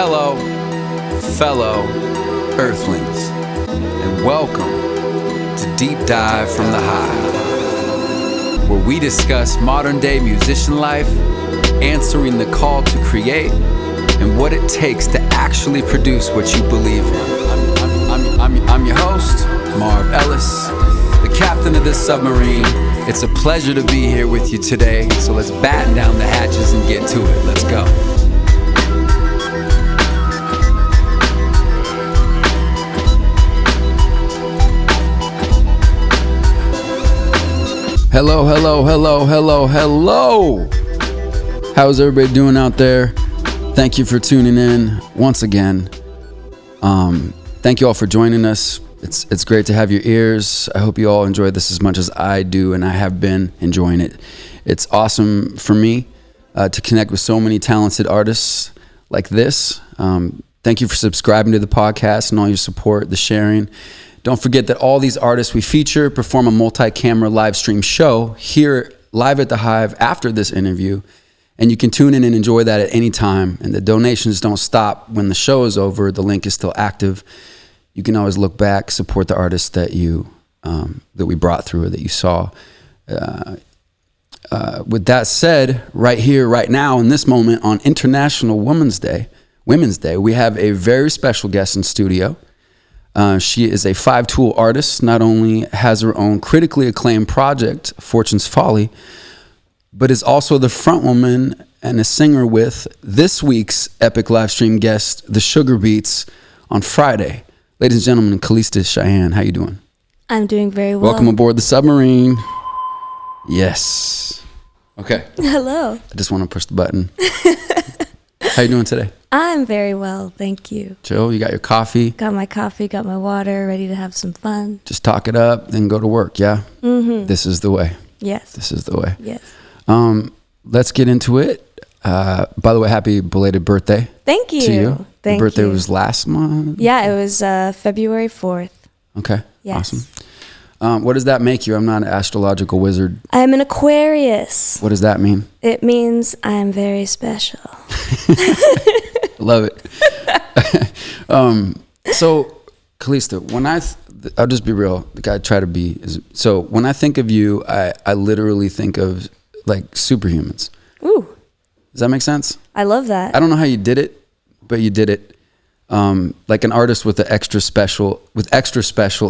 Hello, fellow Earthlings, and welcome to Deep Dive from the Hive, where we discuss modern day musician life, answering the call to create, and what it takes to actually produce what you believe in. I'm your host, Marv Ellis, the captain of this submarine. It's a pleasure to be here with you today, so let's batten down the hatches and get to it. Let's go. Hello. How's everybody doing out there? Thank you for tuning in once again. Thank you all for joining us. It's great to have your ears. I hope you all enjoy this as much as I do, and I have been enjoying it. It's awesome for me to connect with so many talented artists like this. Thank you for subscribing to the podcast and all your support, the sharing. Don't forget that all these artists we feature perform a multi-camera live stream show here live at the Hive after this interview, and you can tune in and enjoy that at any time. And the donations don't stop when the show is over. The link is still active. You can always look back, support the artists that that we brought through or that you saw. With that said, right here, right now, in this moment on International Women's Day, we have a very special guest in studio. She is a 5-tool artist, not only has her own critically acclaimed project, Fortunes Folly, but is also the frontwoman and a singer with this week's epic live stream guest, the Sugarbeats, on Friday. Ladies and gentlemen, Calysta Cheyenne, how you doing? I'm doing very well. Welcome aboard the submarine. Yes. Okay. Hello. I just want to push the button. How you doing today? I'm very well, thank you. Chill, you got your coffee? Got my coffee, got my water, ready to have some fun. Just talk it up, then go to work, yeah? Mm-hmm. This is the way. Yes. This is the way. Yes. Let's get into it. By the way, happy belated birthday. Thank you. To you. Thank Your birthday you. was last month? Yeah, it was February 4th. Okay. Yes. Awesome. What does that make you? I'm not an astrological wizard. I'm an Aquarius. What does that mean? It means I'm very special. Love it. So, Calysta, when I'll just be real. The guy I try to be. So when I think of you, I literally think of like superhumans. Ooh. Does that make sense? I love that. I don't know how you did it, but you did it. Like an artist with extra special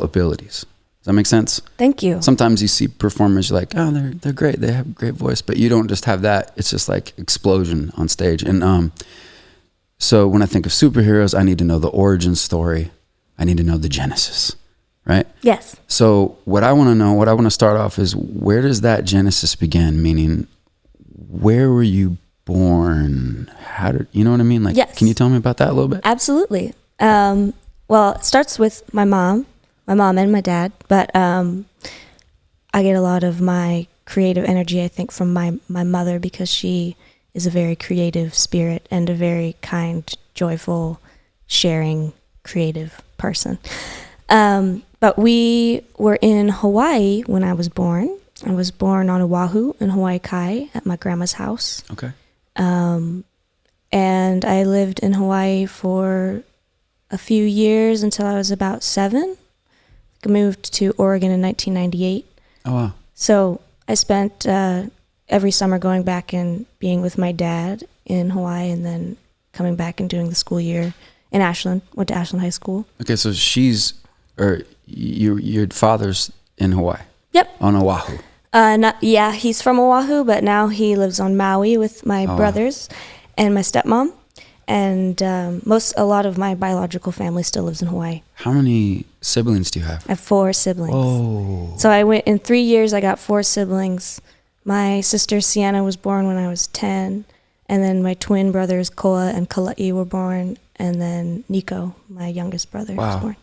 abilities. Does that make sense? Thank you. Sometimes you see performers, you're like, oh, they're great. They have a great voice, but you don't just have that. It's just like explosion on stage. And so when I think of superheroes, I need to know the origin story. I need to know the genesis, right? Yes. So what I want to start off is, where does that genesis begin? Meaning, where were you born? You know what I mean? Like, yes. Can you tell me about that a little bit? Absolutely. Well, it starts with my mom and my dad, but I get a lot of my creative energy, I think, from my mother, because she is a very creative spirit and a very kind, joyful, sharing, creative person. But we were in Hawaii when I was born. I was born on Oahu in Hawaii Kai at my grandma's house. Okay. And I lived in Hawaii for a few years until I was about 7. I moved to Oregon in 1998. Oh, wow. So I spent every summer going back and being with my dad in Hawaii, and then coming back and doing the school year in Ashland. Went to Ashland High School. Okay, so your father's in Hawaii? Yep. On Oahu? He's from Oahu, but now he lives on Maui with my brothers and my stepmom. And a lot of my biological family still lives in Hawaii. How many siblings do you have? I have 4 siblings. Oh. So I went in 3 years. I got 4 siblings. My sister Sienna was born when I was 10, and then my twin brothers Koa and Kalai were born, and then Nico, my youngest brother, was born.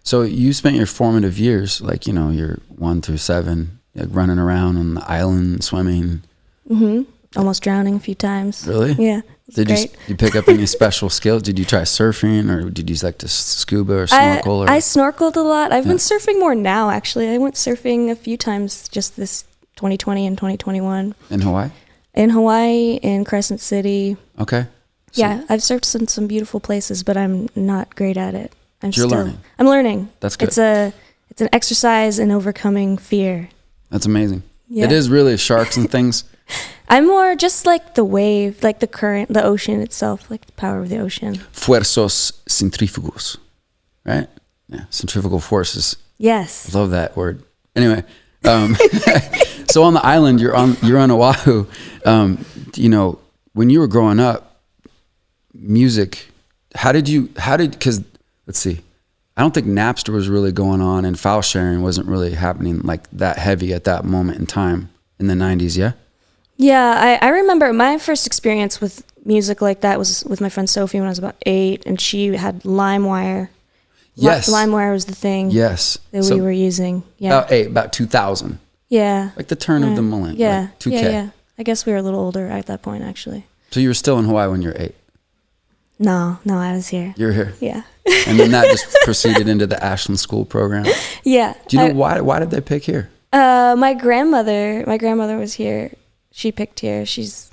So you spent your formative years, like, you're 1 through 7, like running around on the island, swimming. Mm-hmm. Almost drowning a few times. Really? Yeah. Did you pick up any special skills? Did you try surfing, or did you like to scuba or snorkel? I snorkeled a lot. I've been surfing more now, actually. I went surfing a few times just this 2020 and 2021. In Hawaii? In Hawaii, in Crescent City. Okay. So Yeah, I've surfed in some beautiful places, but I'm not great at it. You're learning. I'm learning. That's good. It's an exercise in overcoming fear. That's amazing. Yeah. It is really sharks and things. I'm more just like the wave, like the current, the ocean itself, like the power of the ocean. Fuerzos centrífugos, right? Yeah, centrifugal forces. Yes. Love that word. Anyway, so on the island, you're on Oahu. You know, when you were growing up, music. Because let's see, I don't think Napster was really going on, and file sharing wasn't really happening like that heavy at that moment in time in the 90s. Yeah. Yeah, I remember my first experience with music like that was with my friend Sophie when I was about 8, and she had LimeWire. Yes. LimeWire was the thing. Yes. That we were using. Yeah. About 2000. Yeah. Like the turn of the millennium. Yeah. Like 2K. Yeah. I guess we were a little older at that point, actually. So you were still in Hawaii when you were 8? No, I was here. You were here. Yeah. And then that just proceeded into the Ashland School program. Yeah. Do you know why did they pick here? My grandmother was here. She picked here. She's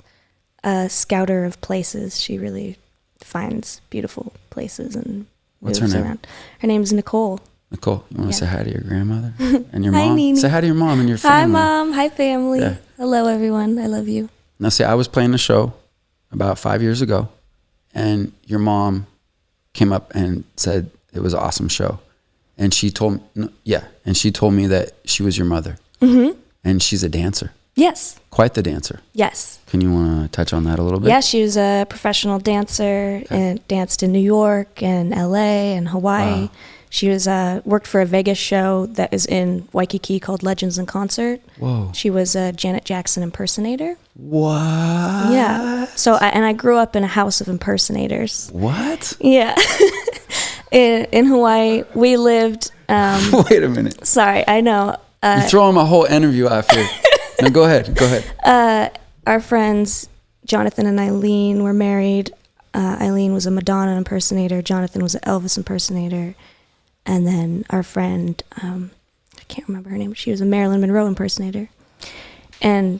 a scouter of places. She really finds beautiful places and What's moves her name? around. Her name's Nicole. Nicole, you want to say hi to your grandmother and your Hi, mom? Nene. Say hi to your mom and your family. Hi, Mom. Hi, family. Yeah. Hello, everyone. I love you. Now, see, I was playing a show about 5 years ago, and your mom came up and said it was an awesome show. And she told me, that she was your mother. Mm-hmm. And she's a dancer. Yes. Quite the dancer. Yes. Can you want to touch on that a little bit? Yeah, she was a professional dancer and danced in New York and LA and Hawaii. Wow. She was worked for a Vegas show that is in Waikiki called Legends in Concert. Whoa. She was a Janet Jackson impersonator. What? Yeah. So I grew up in a house of impersonators. What? Yeah. in Hawaii, we lived. Wait a minute. Sorry, I know. You're throwing my whole interview off here. No, go ahead. Our friends Jonathan and Eileen were married. Eileen was a Madonna impersonator. Jonathan was an Elvis impersonator. And then our friend, I can't remember her name, but she was a Marilyn Monroe impersonator. And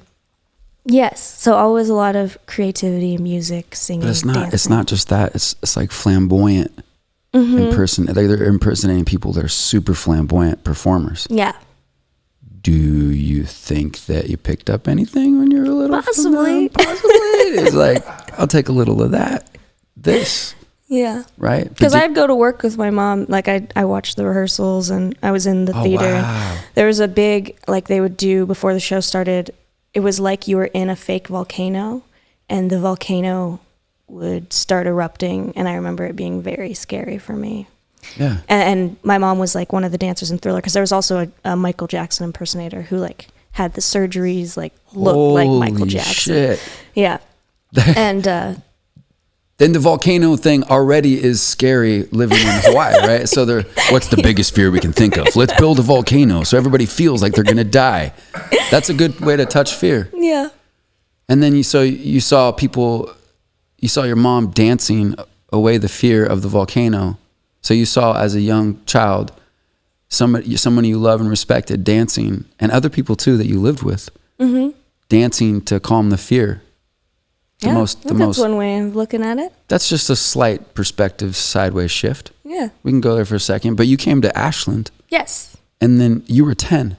yes, so always a lot of creativity, music, singing, But dancing. it's not just that. It's like flamboyant they're impersonating people that are super flamboyant performers. Yeah. Do you think that you picked up anything when you were a little? Possibly. Possibly. It's like, I'll take a little of that. This. Yeah. Right? Because I'd go to work with my mom. Like, I watched the rehearsals, and I was in the theater. Wow. There was a big, like, they would do before the show started. It was like you were in a fake volcano, and the volcano would start erupting. And I remember it being very scary for me. Yeah. And my mom was like one of the dancers in Thriller, because there was also a Michael Jackson impersonator who like had the surgeries, like looked like Michael Jackson. Shit. Yeah. And then the volcano thing already is scary living in Hawaii, right? So what's the biggest fear we can think of? Let's build a volcano so everybody feels like they're going to die. That's a good way to touch fear. yeah. And then you saw your mom dancing away the fear of the volcano. So you saw as a young child, someone you love and respected dancing, and other people too that you lived with, dancing to calm the fear. That's one way of looking at it. That's just a slight perspective sideways shift. Yeah. We can go there for a second. But you came to Ashland. Yes. And then you were 10.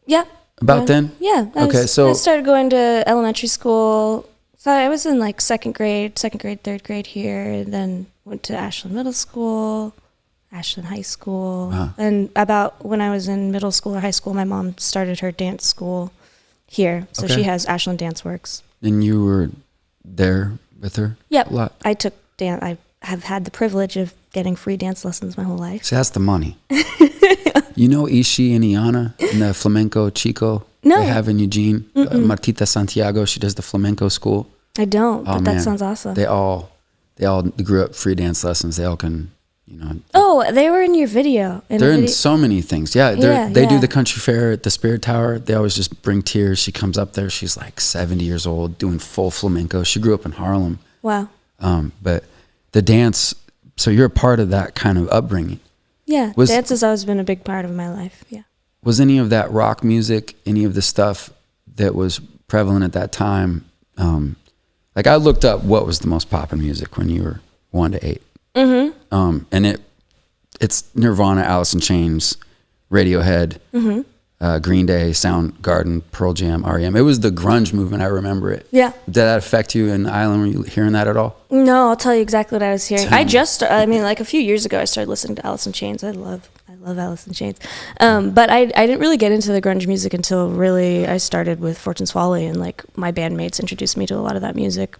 Yeah. About then? Yeah. I started going to elementary school. So I was in like second grade, third grade here, and then went to Ashland Middle School, Ashland High School. Wow. And about when I was in middle school or high school, my mom started her dance school here. So she has Ashland Dance Works. And you were there with her? Yep. A lot? I took dance. I have had the privilege of getting free dance lessons my whole life. See, that's the money. You know Ishi and Iana in the flamenco Chico No. they have in Eugene? Martita Santiago, she does the flamenco school. I don't, but that man. sounds awesome. They all grew up free dance lessons. They all can, Oh, they were in your video. They're in so many things. Yeah, they do yeah. the country fair at the Spirit Tower. They always just bring tears. She comes up there. She's like 70 years old doing full flamenco. She grew up in Harlem. Wow. But the dance, so you're a part of that kind of upbringing. Yeah, dance has always been a big part of my life, yeah. Was any of that rock music, any of the stuff that was prevalent at that time, Like I looked up what was the most popular music when you were 1 to 8. Mm-hmm. And it's Nirvana, Alice in Chains, Radiohead, Green Day, Soundgarden, Pearl Jam, REM. It was the grunge movement. I remember it. Yeah. Did that affect you in Ireland? Were you hearing that at all? No, I'll tell you exactly what I was hearing. Like a few years ago, I started listening to Alice in Chains. I love Alice in Chains. But I didn't really get into the grunge music until really I started with Fortunes Folly, and like my bandmates introduced me to a lot of that music.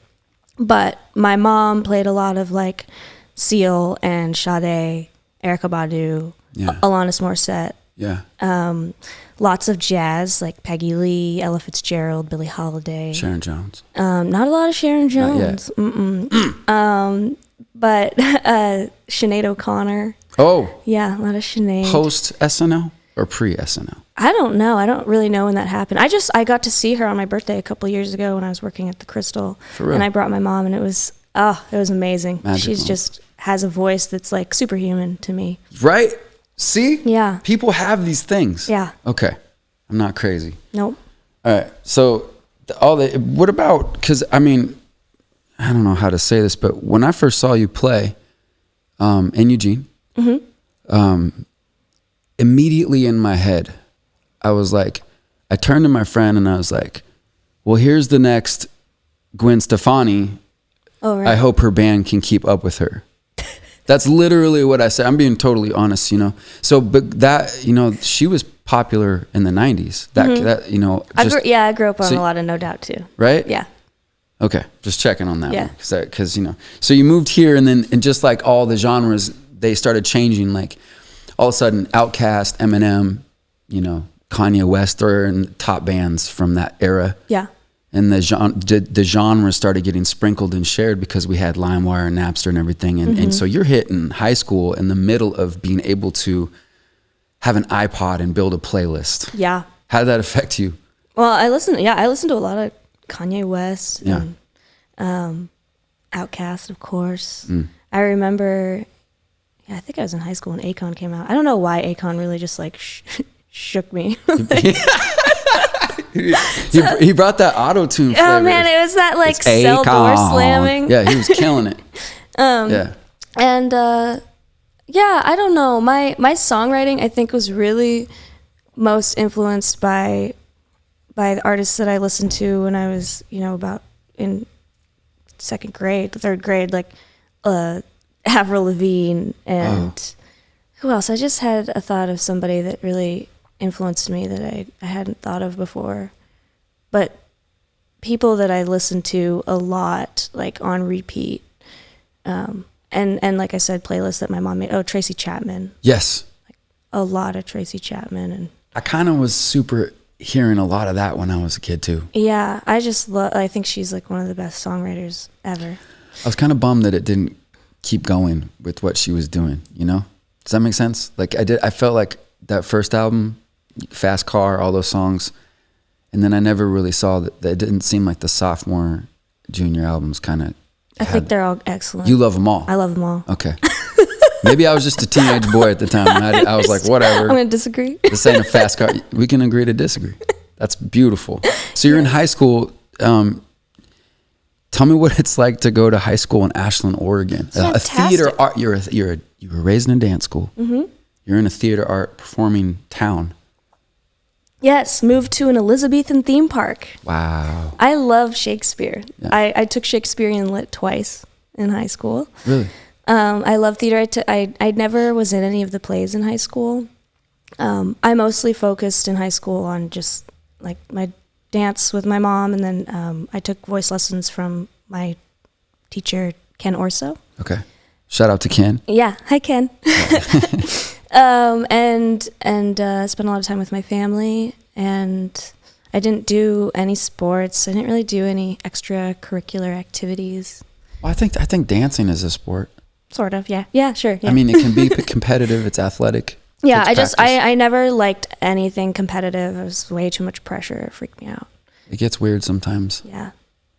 But my mom played a lot of like Seal and Sade, Erykah Badu, Alanis Morissette. Yeah. Lots of jazz like Peggy Lee, Ella Fitzgerald, Billie Holiday. Sharon Jones. Not a lot of Sharon Jones. But Sinead O'Connor. Oh. Yeah, a lot of Sinead. Post SNL or pre SNL? I don't know. I don't really know when that happened. I got to see her on my birthday a couple years ago when I was working at the Crystal. For real? And I brought my mom, and it was amazing. Magical. She's just has a voice that's like superhuman to me. Right? See? Yeah. People have these things. Yeah. Okay. I'm not crazy. Nope. All right. So what about, because I mean, I don't know how to say this, but when I first saw you play in Eugene, immediately in my head, I was like, I turned to my friend and I was like, well, here's the next Gwen Stefani. Oh, right. I hope her band can keep up with her. That's literally what I said. I'm being totally honest, you know. So, but that, you know, she was popular in the 90s. That you know. I grew up on a lot of No Doubt too. Right? Yeah. Okay, just checking on that one. Because, you know. So you moved here and just like all the genres, they started changing. Like all of a sudden, Outkast, Eminem, you know, Kanye West are in top bands from that era. Yeah. And the genre started getting sprinkled and shared because we had LimeWire and Napster and everything. And so you're hitting high school in the middle of being able to have an iPod and build a playlist. Yeah. How did that affect you? Well, I listened to a lot of Kanye West and Outkast, of course. I remember, I think I was in high school when Akon came out. I don't know why Akon really just like shook me. He brought that auto-tune flavor. Oh man, it was that like cell door slamming. Yeah, he was killing it. And I don't know. My songwriting, I think, was really most influenced by the artists that I listened to when I was, you know, about in third grade, like Avril Lavigne and who else? I just had a thought of somebody that really influenced me that I hadn't thought of before. But people that I listened to a lot, like on repeat, and like I said, playlists that my mom made. Oh, Tracy Chapman. Yes. Like a lot of Tracy Chapman. And I kind of was super hearing a lot of that when I was a kid too. Yeah, I think she's like one of the best songwriters ever. I was kind of bummed that it didn't keep going with what she was doing, you know? Does that make sense? Like I felt like that first album, Fast Car, all those songs, and then I never really saw that. It didn't seem like the sophomore, junior albums kind of. I think they're all excellent. You love them all. I love them all. Okay. Maybe I was just a teenage boy at the time. And I was like, whatever. I'm gonna disagree. This ain't a Fast Car. We can agree to disagree. That's beautiful. So you're in high school. Tell me what it's like to go to high school in Ashland, Oregon. A theater art. You were raised in a dance school. Mm-hmm. You're in a theater art performing town. Yes, moved to an Elizabethan theme park. Wow. I love Shakespeare. Yeah. I took Shakespearean lit twice in high school. Really? I love theater. I never was in any of the plays in high school. I mostly focused in high school on just like my dance with my mom, and then I took voice lessons from my teacher, Ken Orso. Okay. Shout out to Ken. Yeah. Hi, Ken. And spent a lot of time with my family, and I didn't do any sports. I didn't really do any extracurricular activities. Well, I think dancing is a sport. Sort of, yeah. Yeah, sure. Yeah. I mean, it can be competitive. It's athletic. Yeah, I never liked anything competitive. It was way too much pressure. It freaked me out. It gets weird sometimes. Yeah.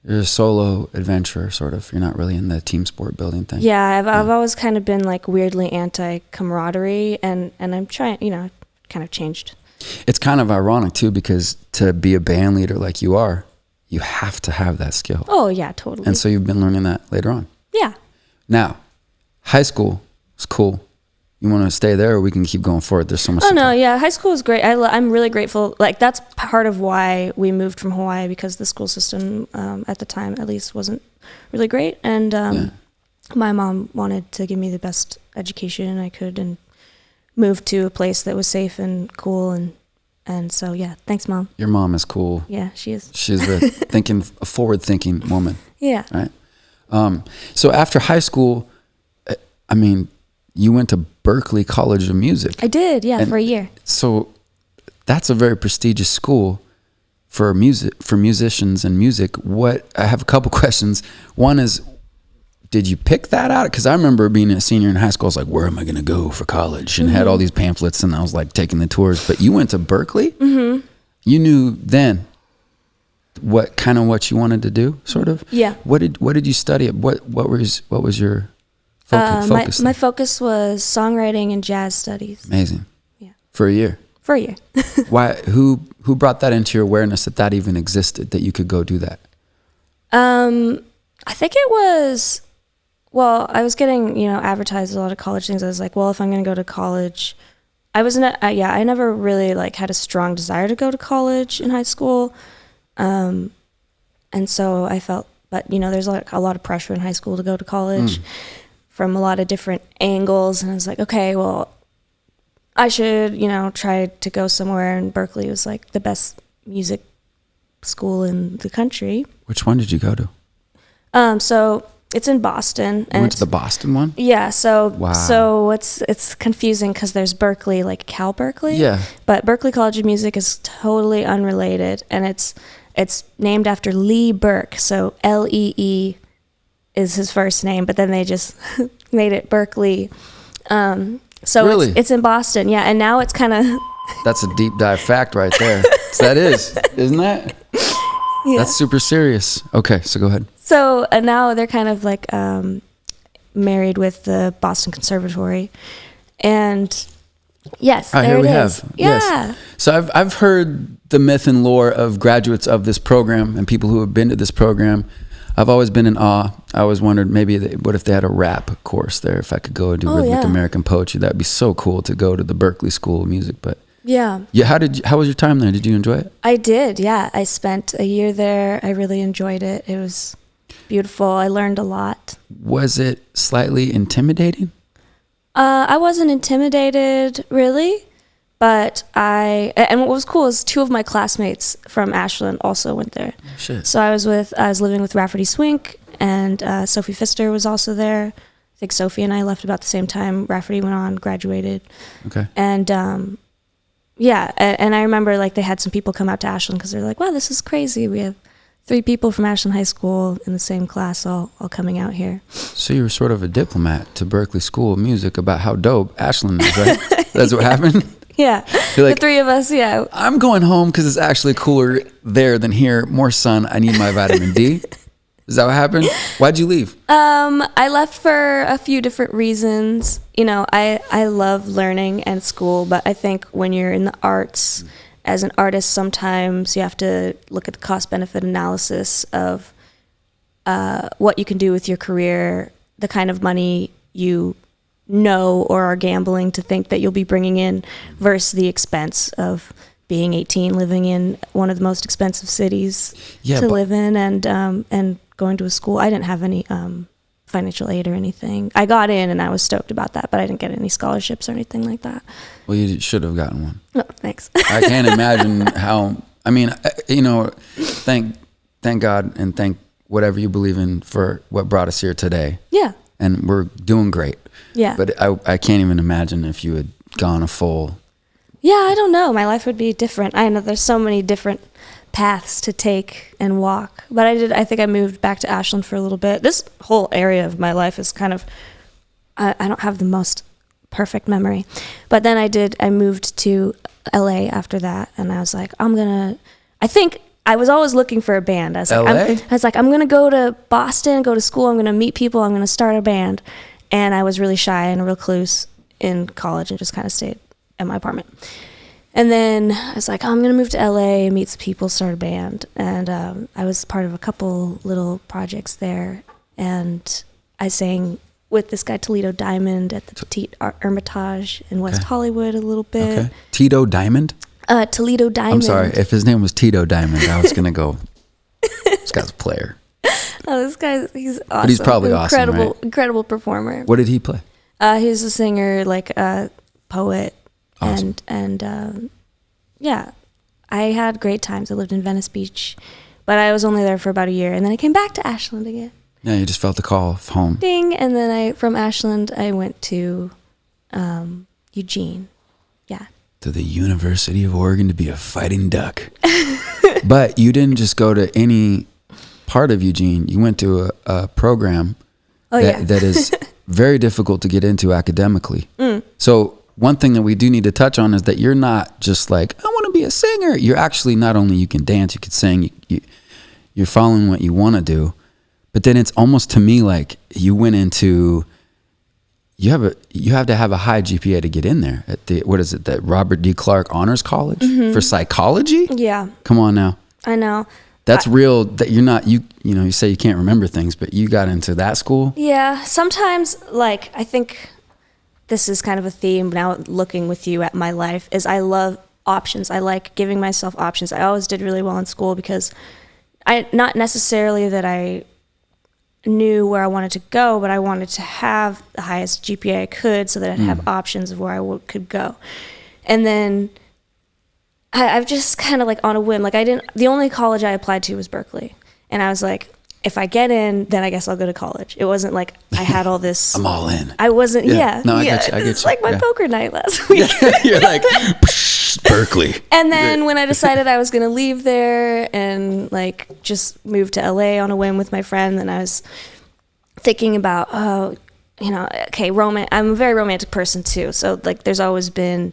You're a solo adventurer, sort of. You're not really in the team sport building thing. Yeah, I've always kind of been like weirdly anti-camaraderie, and I'm trying, kind of changed. It's kind of ironic too, because to be a band leader like you are, you have to have that skill. Oh yeah, totally. And so you've been learning that later on. Yeah. Now, high school is cool. You want to stay there, or we can keep going forward? There's so much. Oh no, yeah, high school was great. I'm really grateful. Like that's part of why we moved from Hawaii, because the school system at the time, at least, wasn't really great. And my mom wanted to give me the best education I could, and moved to a place that was safe and cool. And so yeah, thanks, Mom. Your mom is cool. Yeah, she is. She's a forward-thinking woman. Yeah. Right. So after high school, I mean, you went to Berklee College of Music. I did, yeah, for a year. So that's a very prestigious school for musicians and music. I have a couple questions. One is, did you pick that out? Because I remember being a senior in high school, I was like, where am I going to go for college? And had all these pamphlets, and I was like taking the tours. But you went to Berklee? Mm-hmm. You knew then what you wanted to do, sort of? Yeah. What did you study? What was your focus? My focus was songwriting and jazz studies. Amazing. Yeah. For a year. Why? Who brought that into your awareness that even existed, that you could go do that? I think it was. Well, I was getting advertised a lot of college things. I was like, well, if I'm going to go to college, I never really had a strong desire to go to college in high school, and so I felt, but there's a lot of pressure in high school to go to college. From a lot of different angles, and I was like, okay, well, I should, try to go somewhere, and Berklee was the best music school in the country. Which one did you go to? So it's in Boston. You went to the Boston one? Yeah, so wow. So it's confusing because there's Berklee, like Cal Berkeley. Yeah. But Berklee College of Music is totally unrelated, and it's named after Lee Burke, so Lee is his first name, but then they just made it Berklee. So really? It's in Boston, yeah, and now it's kind of... That's a deep dive fact right there. So that is, isn't that? Yeah. That's super serious. Okay, so go ahead. So now they're kind of married with the Boston Conservatory, and yes, there here it we is. have. Yeah. Yes. So I've heard the myth and lore of graduates of this program and people who have been to this program. I've always been in awe. I always wondered what if they had a rap course there, if I could go and do rhythmic American poetry. That'd be so cool to go to the Berklee School of Music. But yeah, how was your time there? Did you enjoy it? I did, yeah. I spent a year there. I really enjoyed it. It was beautiful. I learned a lot. Was it slightly intimidating? I wasn't intimidated, really. But and what was cool is 2 of my classmates from Ashland also went there. Oh, shit. So I was living with Rafferty Swink, and Sophie Pfister was also there. I think Sophie and I left about the same time. Rafferty went on, graduated. Okay. And and I remember they had some people come out to Ashland because they're like, wow, this is crazy. We have 3 people from Ashland High School in the same class all coming out here. So you were sort of a diplomat to Berklee School of Music about how dope Ashland is, right? That's what happened? Yeah, the 3 of us, yeah. I'm going home because it's actually cooler there than here. More sun. I need my vitamin D. Is that what happened? Why'd you leave? I left for a few different reasons. I love learning and school, but I think when you're in the arts, as an artist, sometimes you have to look at the cost-benefit analysis of what you can do with your career, the kind of money you or are gambling to think that you'll be bringing in versus the expense of being 18, living in one of the most expensive cities to live in, and going to a school. I didn't have any financial aid or anything. I got in and I was stoked about that, but I didn't get any scholarships or anything like that. Well, you should have gotten one. Oh, thanks. I can't imagine how, thank God and thank whatever you believe in for what brought us here today. Yeah. And we're doing great. Yeah. But I can't even imagine if you had gone a full... Yeah, I don't know. My life would be different. I know there's so many different paths to take and walk. But I think I moved back to Ashland for a little bit. This whole area of my life is kind of... I don't have the most perfect memory. But then I moved to LA after that. And I was like, I think... I was always looking for a band. I was like, I'm going to go to Boston, go to school. I'm going to meet people. I'm going to start a band. And I was really shy and a recluse in college and just kind of stayed in my apartment. And then I was like, oh, I'm going to move to LA and meet some people, start a band. And I was part of a couple little projects there. And I sang with this guy, Toledo Diamond, at the Petite Hermitage in West Hollywood a little bit. Okay. Tito Diamond? Toledo Diamond. I'm sorry. If his name was Tito Diamond, I was going to go, this guy's a player. Oh, this guy, he's awesome. But he's probably incredible, awesome, right? Incredible performer. What did he play? He was a singer, like a poet. Awesome. And yeah, I had great times. I lived in Venice Beach, but I was only there for about a year. And then I came back to Ashland again. Yeah, you just felt the call of home. Ding. And then from Ashland, I went to Eugene. Yeah. To the University of Oregon to be a fighting duck. But you didn't just go to any part of Eugene. You went to a program that is very difficult to get into academically. So one thing that we do need to touch on is that you're not just like, I want to be a singer. You're actually, not only you can dance, you can sing, you're following what you want to do. But then it's almost, to me, like you went into, you have to have a high GPA to get in there at the, what is it, that Robert D. Clark Honors College for psychology? Yeah. Come on now. I know. That's real, that you're not, you know, you say you can't remember things, but you got into that school? Yeah. Sometimes, like, I think this is kind of a theme now looking with you at my life, is I love options. I like giving myself options. I always did really well in school because not necessarily that I knew where I wanted to go, but I wanted to have the highest GPA I could so that I'd have options of where I could go. And then I've just kind of like on a whim, like the only college I applied to was Berkeley. And I was like, if I get in, then I guess I'll go to college. It wasn't like I had all this. I'm all in. I wasn't, No, I get you. It's like my poker night last week. You're like, Berkeley. And then when I decided I was going to leave there and like just move to LA on a whim with my friend, then I was thinking about, okay, I'm a very romantic person too. So like there's always been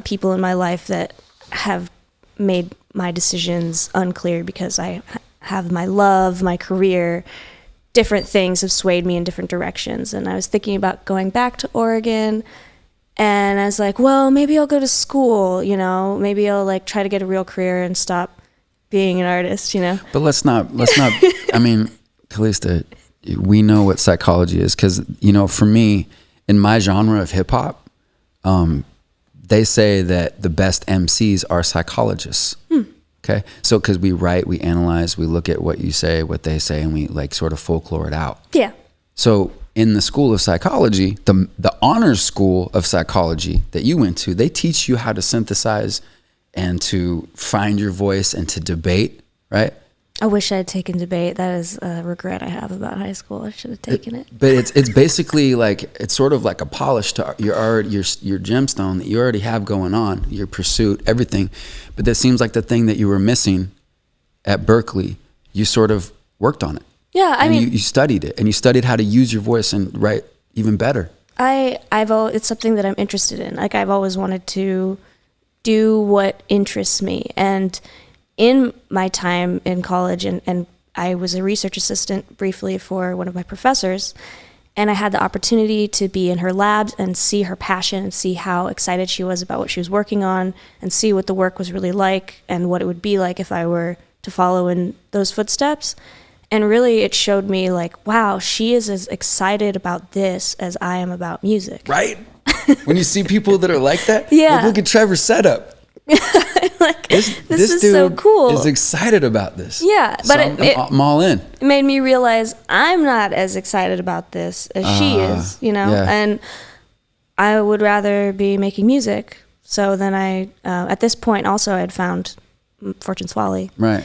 people in my life that have made my decisions unclear because I have my love, my career, different things have swayed me in different directions. And I was thinking about going back to Oregon, and I was like, well, maybe I'll go to school, maybe I'll like try to get a real career and stop being an artist, But let's not, I mean, Calysta, we know what psychology is. 'Cause, for me, in my genre of hip hop, they say that the best MCs are psychologists. Okay. So, 'cause we write, we analyze, we look at what you say, what they say, and we like sort of folklore it out. Yeah. So in the school of psychology, the honors school of psychology that you went to, they teach you how to synthesize and to find your voice and to debate, right? I wish I had taken debate. That is a regret I have about high school. I should have taken it. But it's basically like, it's sort of like a polish to your gemstone that you already have going on, your pursuit, everything. But that seems like the thing that you were missing at Berkeley. You sort of worked on it. Yeah, I mean, you studied it, and you studied how to use your voice and write even better. It's something that I'm interested in. Like I've always wanted to do what interests me, and in my time in college, and I was a research assistant briefly for one of my professors, and I had the opportunity to be in her labs and see her passion and see how excited she was about what she was working on and see what the work was really like and what it would be like if I were to follow in those footsteps. And really it showed me like, wow, she is as excited about this as I am about music. Right? When you see people that are like that, yeah. Like, look at Trevor's setup. Like, this is dude so cool. Is excited about this. Yeah, but so I'm all in. It made me realize I'm not as excited about this as she is, Yeah. And I would rather be making music. So then I, at this point also I had found Fortunes Folly. Right.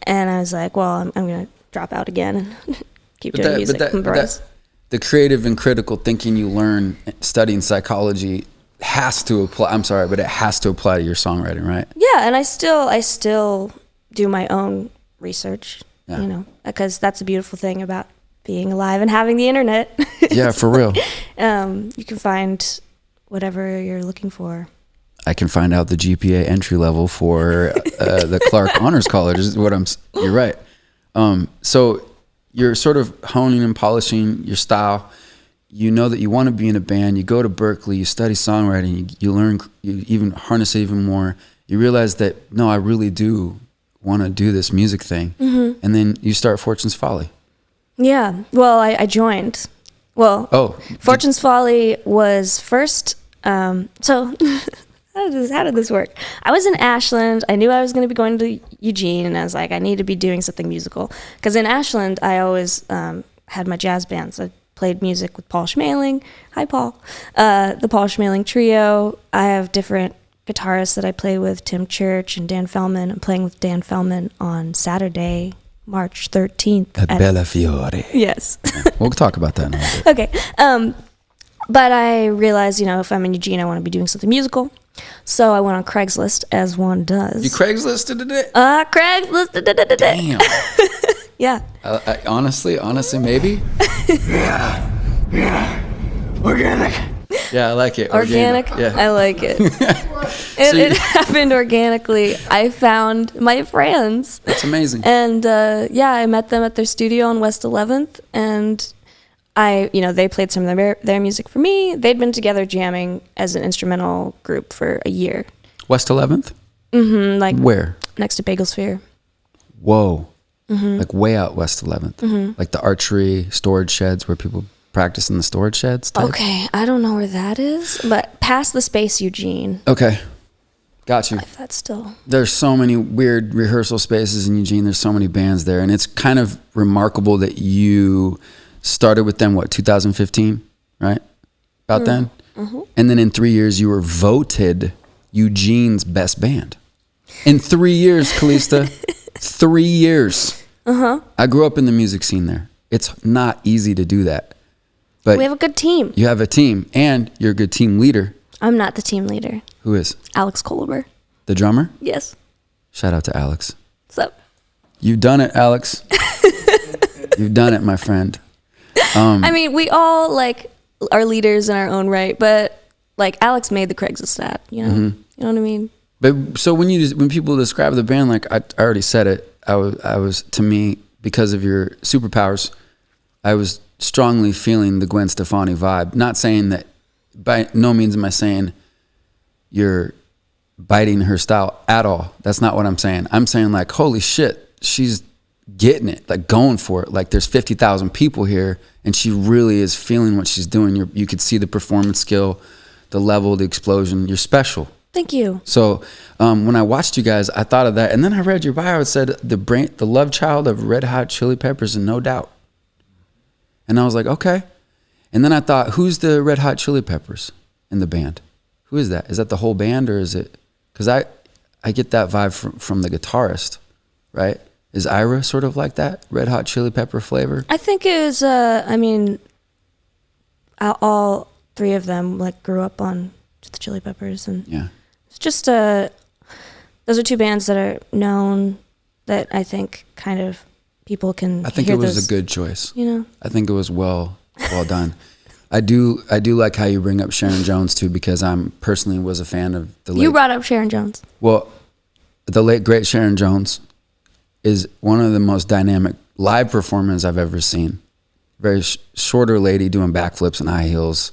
And I was like, well, I'm going to drop out again and keep doing music. The creative and critical thinking you learn studying psychology has to apply. I'm sorry, but it has to apply to your songwriting, right? Yeah, and I still do my own research, because that's the beautiful thing about being alive and having the internet. Yeah, for real. You can find whatever you're looking for. I can find out the GPA entry level for the Clark Honors College. Is what you're right. So you're sort of honing and polishing your style. you know that you want to be in a band. You go to Berkeley, you study songwriting, you learn, you even harness it even more. You realize that, no, I really do want to do this music thing. And then you start Fortunes Folly. Yeah. Well, I joined. Well, Fortunes Folly was first. So how did this work? I was in Ashland. I knew I was going to be going to Eugene, and I was like, I need to be doing something musical. Because in Ashland, I always had my jazz bands. I played music with Paul Schmeling. Hi, Paul. The Paul Schmeling Trio. I have different guitarists that I play with, Tim Church and Dan Fellman. I'm playing with Dan Fellman on Saturday, March 13th. At Bella Fiore. Yes. We'll talk about that in a little bit. Okay. But I realized, if I'm in Eugene, I want to be doing something musical. So I went on Craigslist, as one does. You Craigslisted it? Craigslist. Damn. Yeah. I honestly, maybe? Yeah. Organic. Yeah, I like it. Organic? Yeah. I like it. It happened organically. I found my friends. That's amazing. And I met them at their studio on West 11th. And they played some of their music for me. They'd been together jamming as an instrumental group for a year. West 11th? Mm-hmm. Like where? Next to Bagel Sphere. Whoa. Mm-hmm. Like way out West 11th. Mm-hmm. Like the archery storage sheds where people practice in the storage sheds type? Okay, I don't know where that is, but past the Space Eugene. Okay, got you. If that's still... There's so many weird rehearsal spaces in Eugene. There's so many bands there, and it's kind of remarkable that you started with them, 2015, right? About then? Mm-hmm. And then in 3 years, you were voted Eugene's best band. In 3 years, Calysta. 3 years. Uh-huh. I grew up in the music scene there. It's not easy to do that. But we have a good team. You have a team, and you're a good team leader. I'm not the team leader. Who is? Alex Kolber. The drummer? Yes. Shout out to Alex. What's up? You've done it, Alex. You've done it, my friend. I mean, we all are leaders in our own right, but Alex made the Craigslist ad, Mm-hmm. You know what I mean? But so when people describe the band, I already said it, I was to me, because of your superpowers, I was strongly feeling the Gwen Stefani vibe. Not saying that, by no means am I saying you're biting her style at all. That's not what I'm saying. I'm saying holy shit, she's getting it, going for it. There's 50,000 people here, and she really is feeling what she's doing. You could see the performance skill, the level, the explosion. You're special. Thank you. So when I watched you guys, I thought of that, and then I read your bio. It said the love child of Red Hot Chili Peppers, and No Doubt. And I was like, okay. And then I thought, who's the Red Hot Chili Peppers in the band? Who is that? Is that the whole band, or is it? Because I get that vibe from the guitarist, right? Is Ira sort of like that, Red Hot Chili Pepper flavor? I think it was. All three of them grew up on the Chili Peppers, and yeah, it's just those are two bands that are known that I think kind of people can. I think hear it was those, a good choice. I think it was well done. I do like how you bring up Sharon Jones too, because I'm personally was a fan of the late. You brought up Sharon Jones. Well, the late great Sharon Jones is one of the most dynamic live performers I've ever seen. Very shorter lady doing backflips and high heels.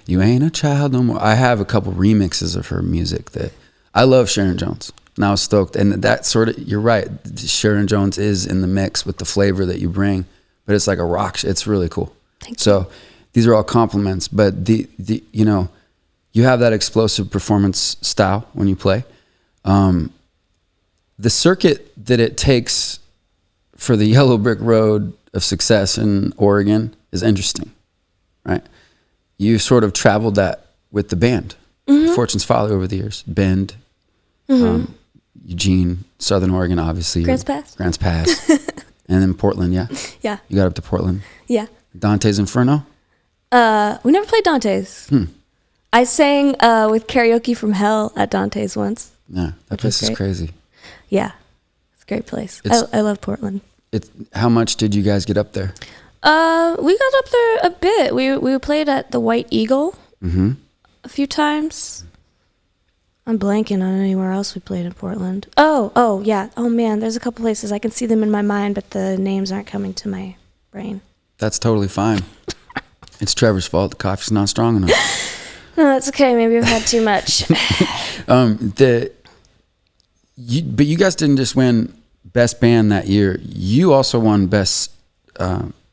You ain't a child no more. I have a couple remixes of her music that I love. Sharon Jones, and I was stoked. And that sort of, you're right. Sharon Jones is in the mix with the flavor that you bring, but it's like a rock. It's really cool. Thank you. So these are all compliments, but the you have that explosive performance style when you play. The circuit that it takes for the yellow brick road of success in Oregon is interesting, right? You sort of traveled that with the band, mm-hmm. Fortunes Folly over the years, Bend, mm-hmm. Eugene, Southern Oregon, obviously. Grants Pass. And then Portland, yeah? Yeah. You got up to Portland? Yeah. Dante's Inferno? We never played Dante's. I sang with Karaoke from Hell at Dante's once. Yeah, that place is crazy. Yeah, it's a great place. I love Portland. How much did you guys get up there? We got up there a bit. We played at the White Eagle mm-hmm. a few times. I'm blanking on anywhere else we played in Portland. Oh yeah. Oh man, there's a couple places. I can see them in my mind, but the names aren't coming to my brain. That's totally fine. It's Trevor's fault. The coffee's not strong enough. No, it's okay. Maybe I've had too much. But you guys didn't just win best band that year. You also won best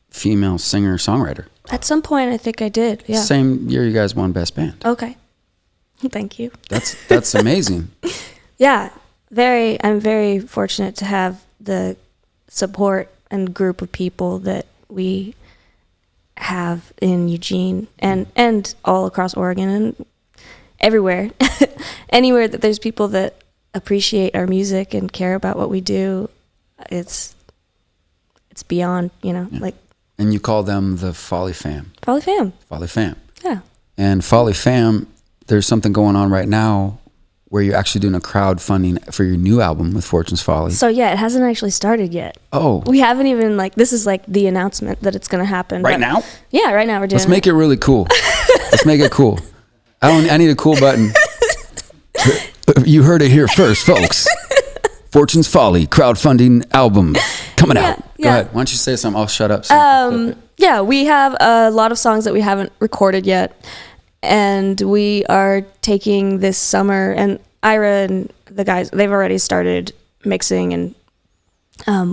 female singer songwriter. At some point, I think I did. Yeah. Same year you guys won best band. Okay. Thank you. That's amazing. Yeah. I'm very fortunate to have the support and group of people that we have in Eugene and all across Oregon and everywhere. Anywhere that there's people that appreciate our music and care about what we do, it's beyond, like. And you call them the Folly Fam. Folly Fam. Folly Fam. Yeah. And Folly Fam, there's something going on right now where you're actually doing a crowdfunding for your new album with Fortunes Folly. So yeah, it hasn't actually started yet. Oh. We haven't even this is the announcement that it's going to happen. Right now? Yeah, right now we're doing Let's make it really cool. Let's make it cool. I need a cool button. You heard it here first, folks. Fortunes Folly crowdfunding album coming out. Go ahead. Why don't you say something? I'll shut up. Yeah, we have a lot of songs that we haven't recorded yet. And we are taking this summer, and Ira and the guys, they've already started mixing, and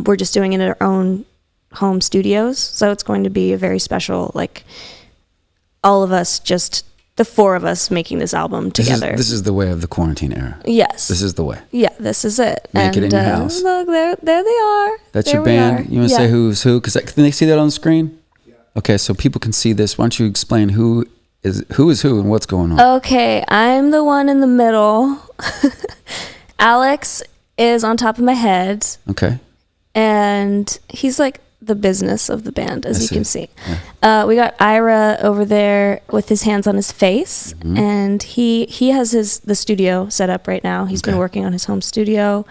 we're just doing it in our own home studios. So it's going to be a very special, all of us, just the four of us making this album together. This is the way of the quarantine era. Yes. This is the way. Yeah, this is it. Make it in your house. Look, there they are. That's your band. You want to say who's who? Because can they see that on the screen? Yeah. Okay, so people can see this. Why don't you explain who is who and what's going on? Okay, I'm the one in the middle. Alex is on top of my head. Okay. And he's the business of the band, as you can see. Yeah. We got Ira over there with his hands on his face, and he has the studio set up right now. He's been working on his home studio.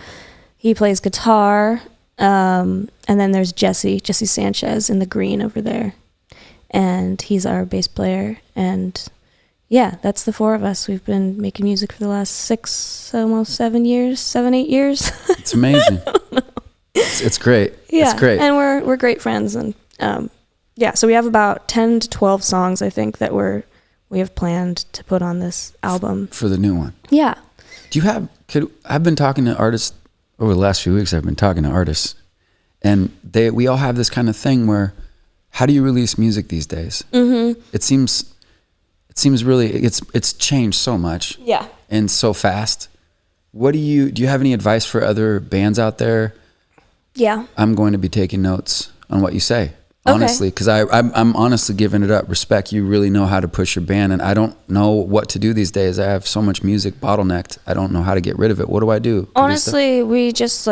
He plays guitar, and then there's Jesse Sanchez in the green over there, and he's our bass player. And yeah, that's the four of us. We've been making music for the last 8 years. It's amazing. It's great. Yeah, it's great. And we're great friends, and so we have about 10 to 12 songs, I think, that we have planned to put on this album for the new one. Yeah. Do you have? I've been talking to artists over the last few weeks. I've been talking to artists, and we all have this kind of thing where, how do you release music these days? Mm-hmm. It seems really it's changed so much. Yeah. And so fast. Do you have any advice for other bands out there? Yeah. I'm going to be taking notes on what you say, honestly, because I'm honestly giving it up. Respect, you really know how to push your band, and I don't know what to do these days. I have so much music bottlenecked. I don't know how to get rid of it. What do I do? Honestly, we just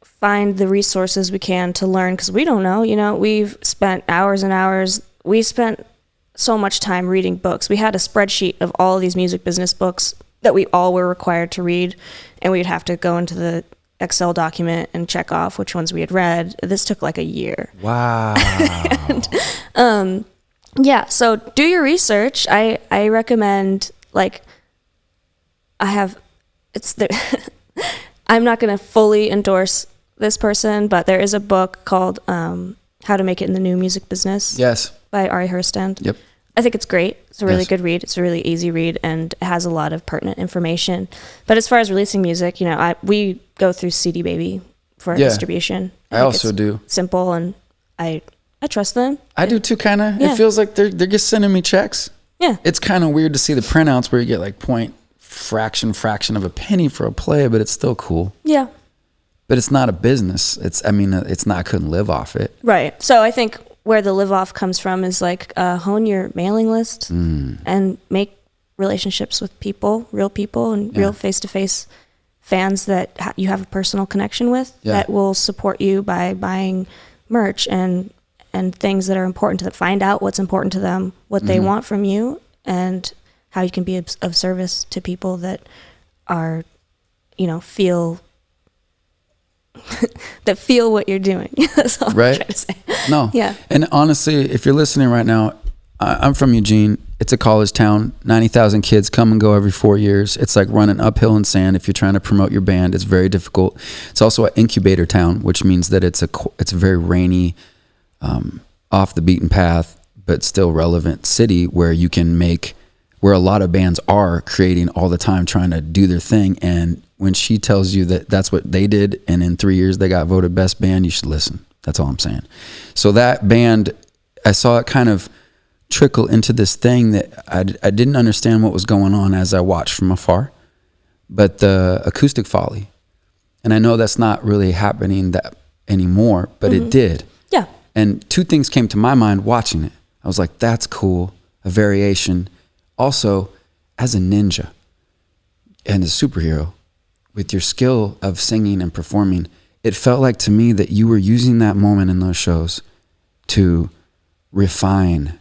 find the resources we can to learn, because we don't know. We've spent hours and hours. We spent so much time reading books. We had a spreadsheet of all of these music business books that we all were required to read, and we'd have to go into the Excel document and check off which ones we had read. This took a year. Wow. And, yeah, so do your research. I recommend I'm not going to fully endorse this person, but there is a book called How to Make It in the New Music Business. Yes. By Ari Herstand. Yep. I think it's great. It's a really good read. It's a really easy read, and it has a lot of pertinent information. But as far as releasing music, we go through CD Baby for distribution. I also do. Simple, and I trust them. I do too, kind of. Yeah. It feels like they're just sending me checks. Yeah. It's kind of weird to see the printouts where you get point fraction of a penny for a play, but it's still cool. Yeah. But it's not a business. It's not, I couldn't live off it. Right. So I think where the live off comes from is hone your mailing list and make relationships with real people and real face-to-face fans that you have a personal connection with that will support you by buying merch and things that are important to them. Find out what's important to them, what they want from you, and how you can be of service to people that are, feel that feel what you're doing. That's all I'm trying to say. No. Yeah. And honestly, if you're listening right now, I'm from Eugene. It's a college town. 90,000 kids come and go every 4 years. It's like running uphill in sand if you're trying to promote your band. It's very difficult. It's also an incubator town, which means that it's a very rainy, off the beaten path, but still relevant city where you can make, where a lot of bands are creating all the time, trying to do their thing. And when she tells you that that's what they did, and in 3 years they got voted best band, you should listen. That's all I'm saying. So that band, I saw it kind of trickle into this thing that I didn't understand what was going on as I watched from afar. But the Acoutsic Folly, and I know that's not really happening that anymore, but it did. Yeah. And two things came to my mind watching it. I was like, that's cool, a variation. Also, as a ninja and a superhero, with your skill of singing and performing, it felt like to me that you were using that moment in those shows to refine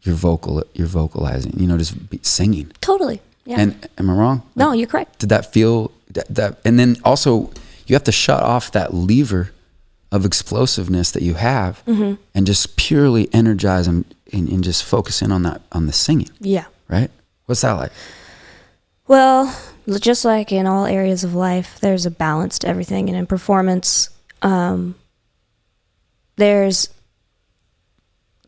your vocalizing, just singing. Totally. Yeah. And am I wrong? No, you're correct. Did that feel that? And then also you have to shut off that lever of explosiveness that you have and just purely energize and just focus in on the singing. Yeah. Right? What's that like? Well, just like in all areas of life, there's a balance to everything. And in performance, there's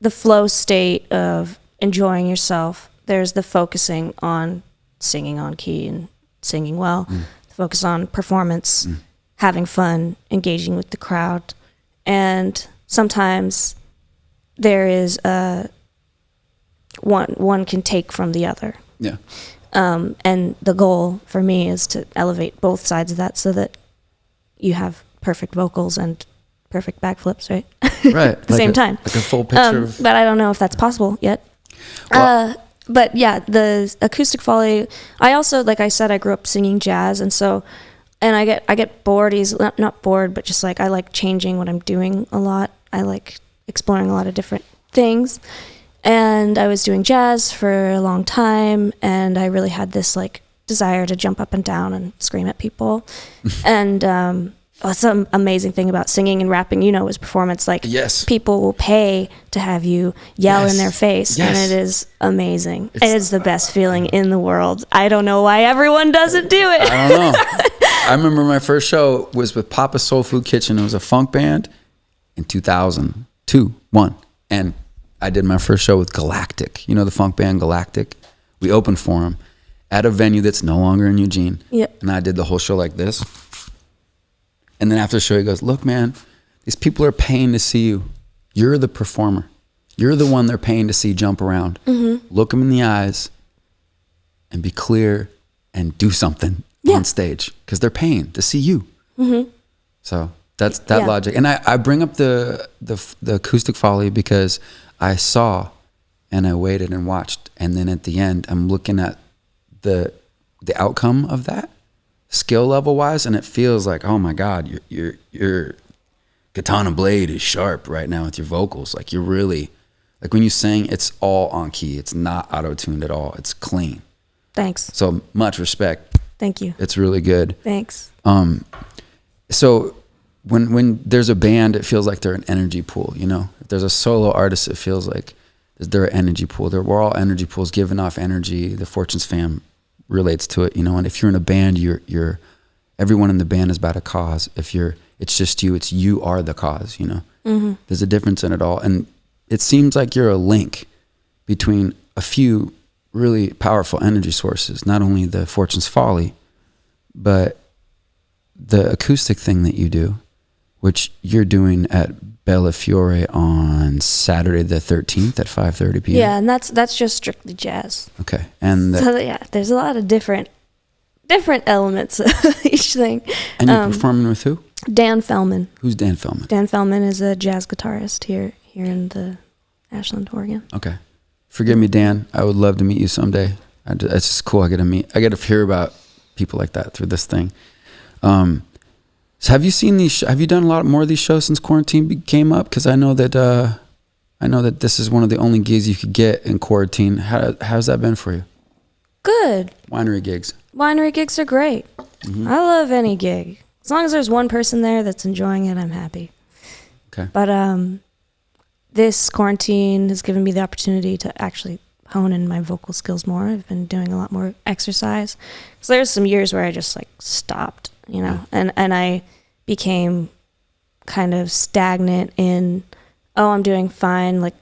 the flow state of enjoying yourself. There's the focusing on singing on key and singing well. The focus on performance, having fun, engaging with the crowd. And sometimes there is one can take from the other. Yeah. And the goal for me is to elevate both sides of that so that you have perfect vocals and perfect backflips, right? Right. At the same time. Like a full picture of... But I don't know if that's possible yet. Well, but yeah, the Acoutsic Folly, I also, like I said, I grew up singing jazz. And so, and I get bored, not bored, but just like, I like changing what I'm doing a lot. I like exploring a lot of different things. And I was doing jazz for a long time, and I really had this like desire to jump up and down and scream at people. And that's an amazing thing about singing and rapping, is performance. Like, yes, people will pay to have you yell in their face, and it is amazing. It is the best feeling in the world. I don't know why everyone doesn't do it. I don't know. I remember my first show was with Papa's Soul Food Kitchen. It was a funk band in 2002, and I did my first show with Galactic. The funk band Galactic? We opened for him at a venue that's no longer in Eugene. Yep. And I did the whole show like this. And then after the show, he goes, look, man, these people are paying to see you. You're the performer. You're the one they're paying to see jump around. Look them in the eyes and be clear and do something on stage because they're paying to see you. So that's that logic. And I bring up the Acoutsic Folly because I saw and I waited and watched. And then at the end, I'm looking at the outcome of that skill level wise. And it feels like, oh my God, your katana blade is sharp right now with your vocals. Like you're really, like when you sing, it's all on key. It's not auto-tuned at all. It's clean. Thanks. So much respect. Thank you. It's really good. Thanks. So when there's a band, it feels like they're an energy pool, If there's a solo artist, it feels like they're an energy pool. We're all energy pools giving off energy. The Fortunes fam relates to it, And if you're in a band, you're everyone in the band is about a cause. If it's just you are the cause, There's a difference in it all. And it seems like you're a link between a few really powerful energy sources, not only the Fortunes Folly, but the acoustic thing that you do, which you're doing at Bella Fiore on Saturday the 13th at 5:30 p.m. Yeah, and that's just strictly jazz. Okay. And there's a lot of different elements of each thing. And you're performing with who? Dan Fellman. Who's Dan Fellman? Dan Fellman is a jazz guitarist here in the Ashland, Oregon. Okay. Forgive me, Dan. I would love to meet you someday. It's just cool. I get to hear about people like that through this thing. So have you seen these? Have you done a lot more of these shows since quarantine came up? Because I know that this is one of the only gigs you could get in quarantine. How's that been for you? Good. Winery gigs. Winery gigs are great. I love any gig. As long as there's one person there that's enjoying it, I'm happy. Okay. But this quarantine has given me the opportunity to actually hone in my vocal skills more. I've been doing a lot more exercise. So there's some years where I just like stopped, and I became kind of stagnant in, I'm doing fine. Like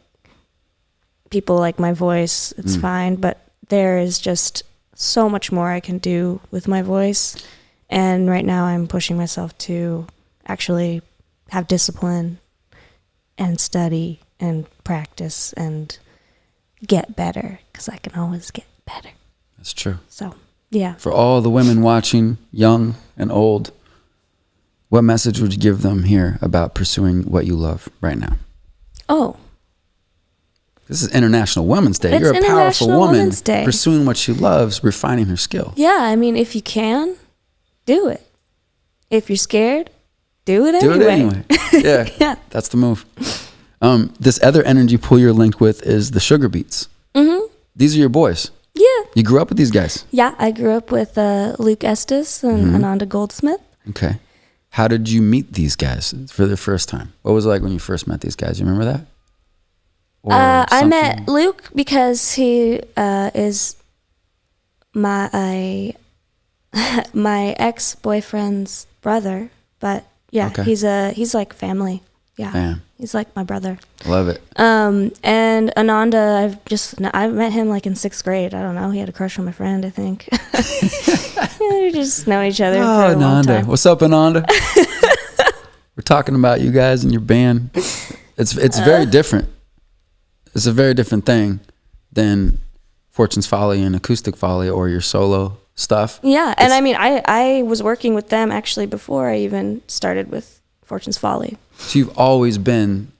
people like my voice, it's fine. But there is just so much more I can do with my voice. And right now I'm pushing myself to actually have discipline and study and practice and get better, because I can always get better. That's true. So, yeah. For all the women watching, young and old, what message would you give them here about pursuing what you love right now? Oh. This is International Women's Day. It's You're a powerful International woman Women's Day. pursuing what she loves, refining her skill. Yeah, I mean, if you can, do it. If you're scared, do it anyway. Do it anyway. Yeah, Yeah. That's the move. This other energy pool you're linked with is the Sugarbeats. Mm-hmm. These are your boys. Yeah. You grew up with these guys? Yeah, I grew up with Luke Estes and Ananda Goldsmith. Okay. How did you meet these guys for the first time? What was it like when you first met these guys? You remember that? Or I something? met Luke because he is my ex-boyfriend's brother. But yeah, Okay. he's like family. Yeah. Damn. He's like my brother. Love it. And Ananda, I met him like in 6th grade. I don't know. He had a crush on my friend, I think. We just know each other for a long Ananda. time. What's up, Ananda? We're talking about you guys and your band. It's very different. It's a very different thing than Fortunes Folly and Acoutsic Folly or your solo stuff. Yeah, and I mean, I was working with them actually before I even started with Fortunes Folly. So you've always been,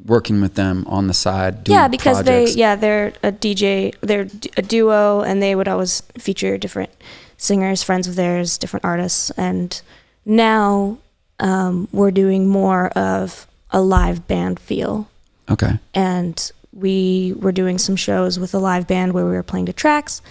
working with them on the side, doing because projects. they're a DJ, they're a duo, and they would always feature different singers, friends of theirs, different artists. And now we're doing more of a live band feel. Okay. And we were doing some shows with a live band where we were playing to tracks.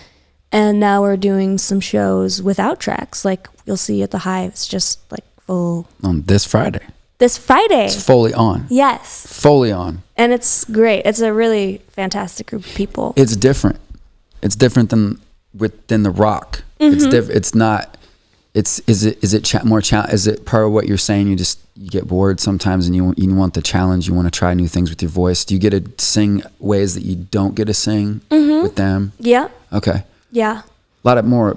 And now we're doing some shows without tracks. Like you'll see at the Hivve, it's just like full. On this Friday. This Friday. It's fully on. Yes. Fully on. And it's great. It's a really fantastic group of people. It's different. It's different than the rock. Mm-hmm. It's not. Is it more challenge? Is it part of what you're saying? You get bored sometimes, and you want the challenge. You want to try new things with your voice. Do you get to sing ways that you don't get to sing with them? Yeah. Okay. Yeah. A lot of more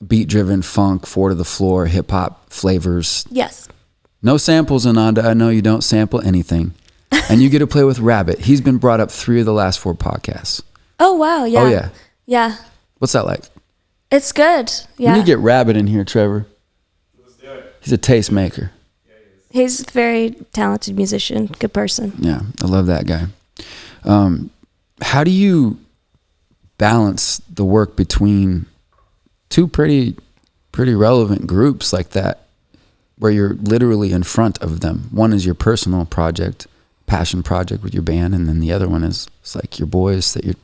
beat-driven funk, 4 to the floor, hip-hop flavors. Yes. No samples, Ananda. I know you don't sample anything. And you get to play with Rabbit. He's been brought up 3 of the last 4 podcasts. Oh, wow. Yeah. Oh, yeah. Yeah. What's that like? It's good. Yeah. When you get Rabbit in here, Trevor, he's a tastemaker. He's a very talented musician, good person. Yeah, I love that guy. How do you balance the work between 2 pretty relevant groups like that, where you're literally in front of them? One is your personal project, passion project with your band, and then the other one is it's like your boys that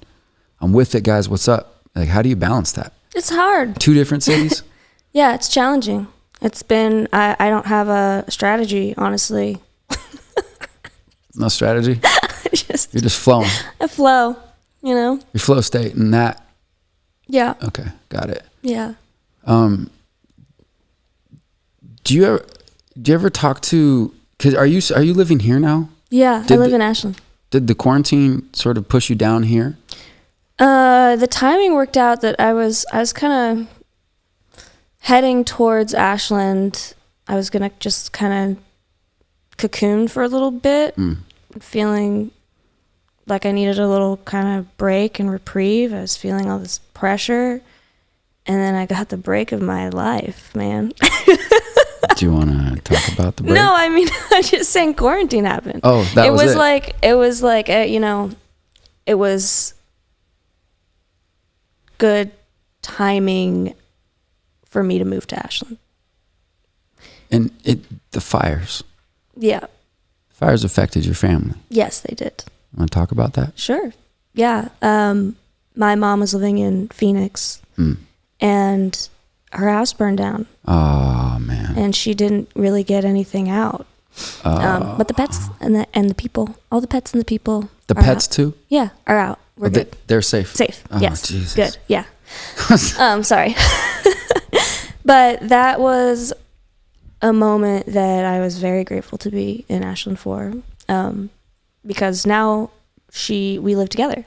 I'm with it, guys. What's up? Like, how do you balance that? It's hard. 2 different cities? Yeah, it's challenging. It's been, I don't have a strategy, honestly. No strategy? You're just flowing. A flow, Your flow state and that. Yeah. Okay, got it. Yeah. Do you ever talk to? Cause are you living here now? Yeah, I live in Ashland. Did the quarantine sort of push you down here? The timing worked out that I was kind of heading towards Ashland. I was gonna just kind of cocoon for a little bit, feeling like I needed a little kind of break and reprieve. I was feeling all this pressure, and then I got the break of my life, man. Do you want to talk about the break? No, I mean, I'm just saying quarantine happened. Oh, that was it. It was like, it was good timing for me to move to Ashland. And the fires. Yeah. Fires affected your family. Yes, they did. Want to talk about that? Sure. Yeah. My mom was living in Phoenix, and her house burned down. Oh man! And she didn't really get anything out. But the pets and the people, all the pets and the people. The pets out. Too? Yeah, are out. We're good. They're safe. Safe. Oh, yes. Jesus. Good. Yeah. Sorry. But that was a moment that I was very grateful to be in Ashland for, because now we lived together.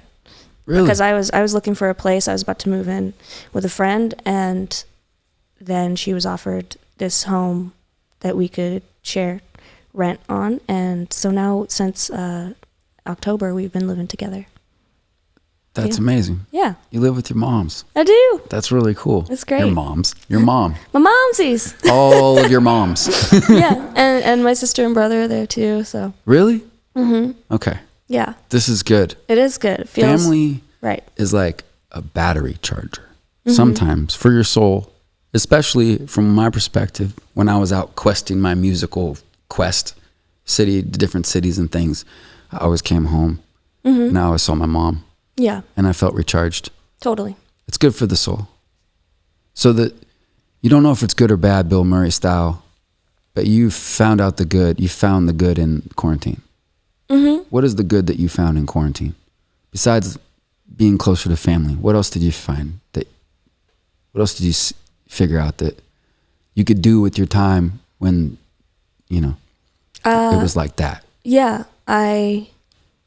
Really? Because I was looking for a place. I was about to move in with a friend, and then she was offered this home that we could share rent on, and so now since October we've been living together. That's amazing. Yeah. You live with your moms. I do. That's really cool. It's great. Your moms. Your mom. My momsies. All of your moms. Yeah, and my sister and brother are there too. So. Really? Mm-hmm. Okay. Yeah. This is good. It is good. It feels Family right. is like a battery charger. Sometimes for your soul, especially from my perspective, when I was out questing my musical quest, different cities and things, I always came home and I always saw my mom. Yeah. And I felt recharged. Totally. It's good for the soul. So that you don't know if it's good or bad, Bill Murray style, but you found out the good. You found the good in quarantine. What is the good that you found in quarantine? Besides being closer to family, what else did you find? What else did you figure out that you could do with your time when, it was like that? Yeah. I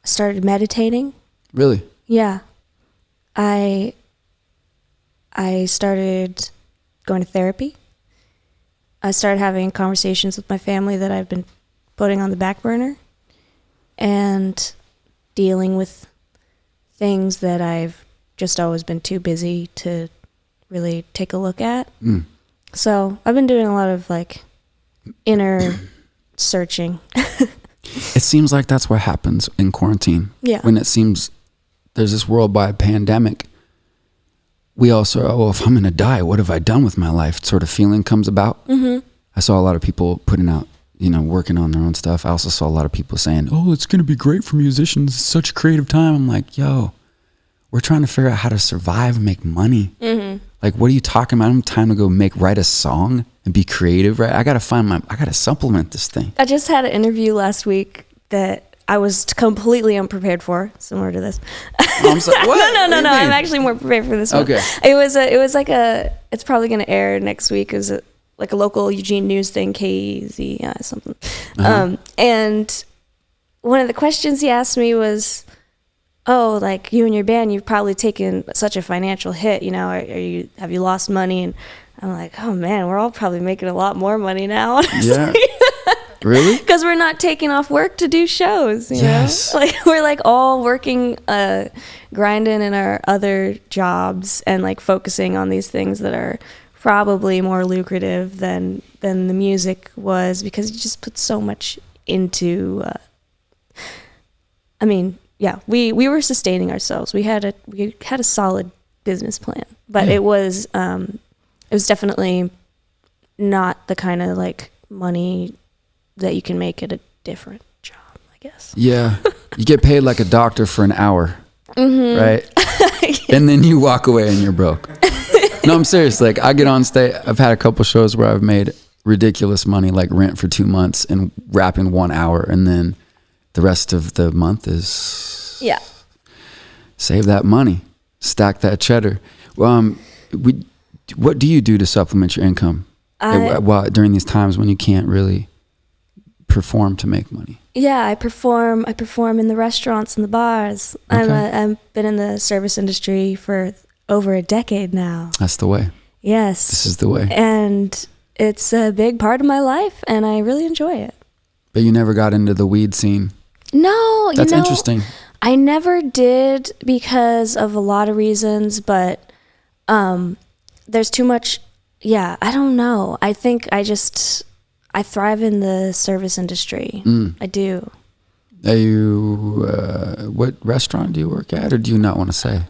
started meditating. Really? Yeah. I started going to therapy. I started having conversations with my family that I've been putting on the back burner and dealing with things that I've just always been too busy to really take a look at. So I've been doing a lot of like inner searching. It seems like that's what happens in quarantine. Yeah. When it seems there's this worldwide pandemic, we also, if I'm going to die, what have I done with my life? Sort of feeling comes about. I saw a lot of people putting out, working on their own stuff. I also saw a lot of people saying, oh, it's going to be great for musicians. It's such a creative time. I'm like, yo, we're trying to figure out how to survive and make money. Like, what are you talking about? I don't have time to go write a song and be creative, right? I got to supplement this thing. I just had an interview last week that I was completely unprepared for, similar to this. Oh, I'm sorry. What? No. I'm actually more prepared for this one. Okay. It was like it's probably going to air next week. It was like a local Eugene news thing, KZ something. And one of the questions he asked me was, oh, like you and your band, you've probably taken such a financial hit, have you lost money? And I'm like, oh man, we're all probably making a lot more money now. Honestly. Yeah. Really? Because we're not taking off work to do shows, you know? Like we're like all working, grinding in our other jobs and like focusing on these things that are probably more lucrative than the music was, because you just put so much into, we were sustaining ourselves. We had a solid business plan, but it was definitely not the kind of like money that you can make at a different job, I guess. Yeah. You get paid like a doctor for an hour, right? And then you walk away and you're broke. No, I'm serious. Like I get on stage. I've had a couple shows where I've made ridiculous money, like rent for 2 months and rapping 1 hour. And then the rest of the month is save that money, stack that cheddar. What do you do to supplement your income during these times when you can't really perform to make money? Yeah, I perform in the restaurants and the bars. Okay. I've been in the service industry for over a decade now. That's the way. Yes. This is the way. And it's a big part of my life, and I really enjoy it. But you never got into the weed scene. No, That's interesting. I never did because of a lot of reasons, but there's too much. Yeah, I don't know. I think I thrive in the service industry. I do. Are you, what restaurant do you work at, or do you not want to say?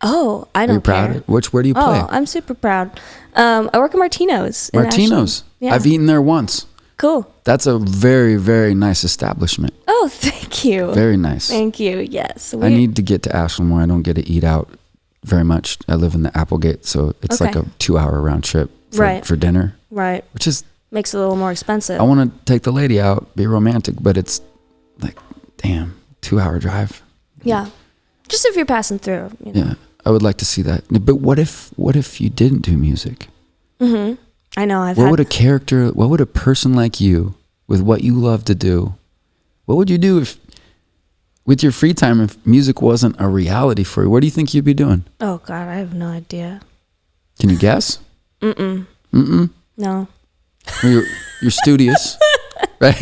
Oh, I don't care. Are you proud? Where do you play? Oh, I'm super proud. I work at Martino's. Martino's? Yeah. I've eaten there once. Cool. That's a very, very nice establishment. Oh, thank you. Very nice. Thank you. Yes. I need to get to Ashland more. I don't get to eat out very much. I live in the Applegate, so it's like a 2-hour round trip for dinner. Right. Which is... makes it a little more expensive. I want to take the lady out, be romantic, but it's like, damn, 2-hour drive. Yeah. Just if you're passing through. You know. Yeah. I would like to see that. But what if you didn't do music? I know. What would a person like you, with what you love to do, what would you do with your free time, if music wasn't a reality for you, what do you think you'd be doing? Oh God, I have no idea. Can you guess? No. You're studious, right?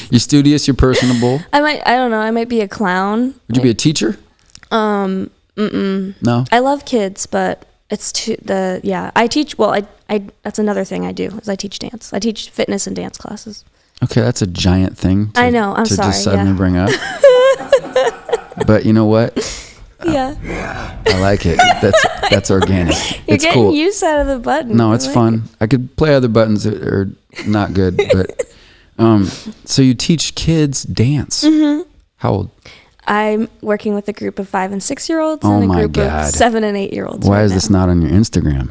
You're studious. You're personable. I don't know. I might be a clown. Would you be a teacher? No. I love kids, but it's I teach. Well, I that's another thing I do is I teach dance. I teach fitness and dance classes. Okay, that's a giant thing. I know. I'm to sorry. Just suddenly bring up. But you know what? I like it. That's organic. You're it's getting cool. use out of the button. No, it's fun. I could play other buttons that are not good, but so you teach kids dance. How old? I'm working with a group of 5 and 6 year olds Oh and a my group God. of 7 and 8 year olds. Why is this not on your Instagram?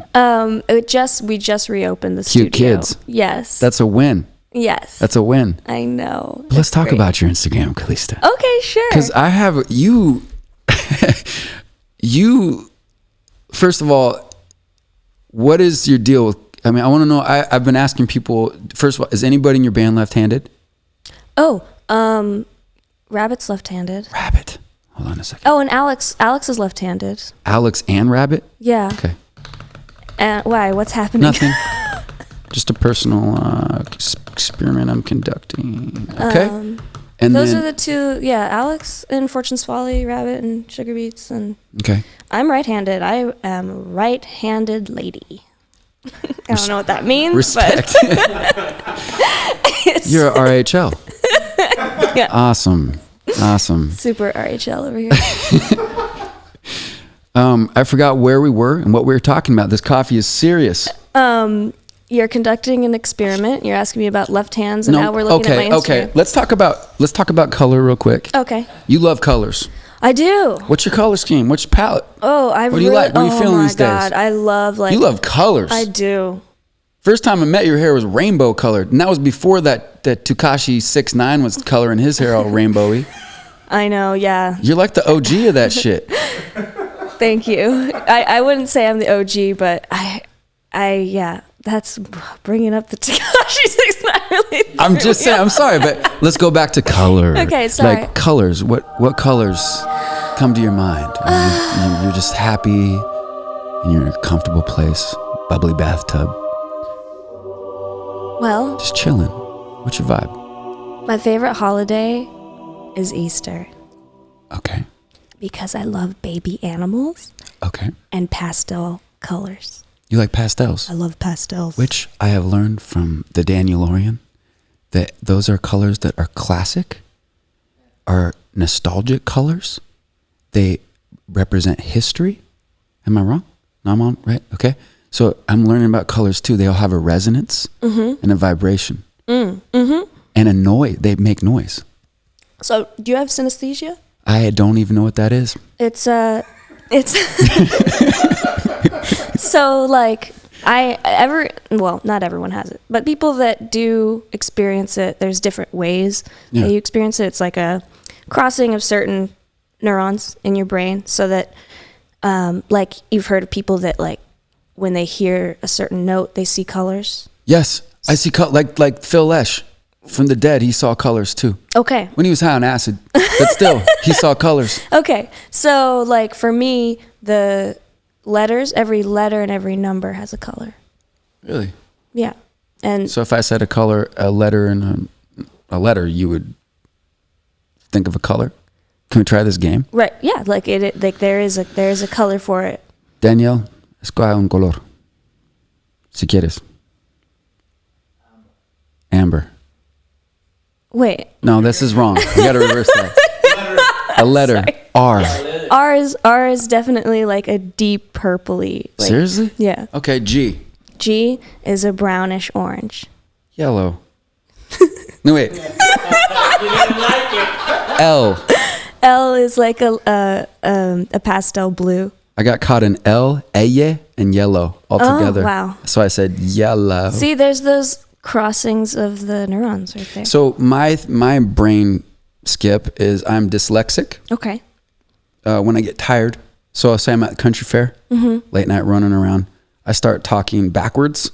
We just reopened the Cute studio. kids. Yes. That's a win. Yes. That's a win. I know. Let's talk great. about your Instagram, Calysta. Okay, sure. Because I have you. You. First of all, what is your deal with? I mean, I want to know. I've been asking people. First of all, is anybody in your band left-handed? Oh, Rabbit's left-handed. Rabbit. Hold on a second. Oh, and Alex is left-handed. Alex and Rabbit? Yeah. Okay. And why? What's happening? Nothing. Just a personal experiment I'm conducting. Okay. And those then, are the two. Yeah, Alex and Fortunes Folly, Rabbit and Sugarbeats, and okay. I'm right-handed. I am a right-handed lady. I don't know what that means. Respect. But You're a RHL. Yeah. Awesome. Super RHL over here. I forgot where we were and what we were talking about. This coffee is serious. You're conducting an experiment. You're asking me about left hands and how we're looking at my Instagram. Okay. Let's talk about color real quick. Okay. You love colors. I do. What's your color scheme? What's your palette? Oh, What do you like? What are you feeling these days? Oh my God, I love You love colors. I do. First time I met, your hair was rainbow colored, and that was before that Tekashi 6ix9ine was coloring his hair all rainbowy. I know. Yeah. You're like the OG of that shit. Thank you. I wouldn't say I'm the OG, but yeah. That's bringing up the Tekashi 6ix9ine really. I'm just saying. I'm sorry, but let's go back to color. Okay, sorry. Like colors. What colors come to your mind? You're just happy, and you're in a comfortable place, bubbly bathtub, Well, just chilling. What's your vibe? my favorite holiday is Easter Okay. because I love baby animals Okay. and pastel colors. You like pastels, I love pastels. which I have learned from the Danielorian that those are colors that are classic, are nostalgic colors. They represent history. Am I wrong? No, I'm on, right? Okay. So I'm learning about colors too. They all have a resonance and a vibration and a noise. They make noise. So, do you have synesthesia? I don't even know what that is. It's so like not everyone has it, but people that do experience it, there's different ways that you experience it. It's like a crossing of certain neurons in your brain, so that like you've heard of people that like when they hear a certain note, they see colors. Yes, I see like Phil Lesh from the Dead. He saw colors too. Okay. When he was high on acid, but still he saw colors. Okay. So like for me, the letters, every letter and every number has a color. Really? Yeah. And So if I said a letter, and a letter, you would think of a color. Can we try this game? right, yeah, like like there is a color for it. Daniel, escoge un color. Si quieres. Amber. Wait, No, this is wrong. We got to reverse that. A letter. R. R is definitely like a deep purpley. Like, Seriously? yeah. Okay, G. G is a brownish orange. Yellow. No, wait. L. L is like a pastel blue. I got caught in L, ella, and yellow all together. wow. So I said yellow. See, there's those crossings of the neurons right there. So my brain skip is I'm dyslexic. Okay. When I get tired, so I'll say I'm at the country fair, late night running around, I start talking backwards,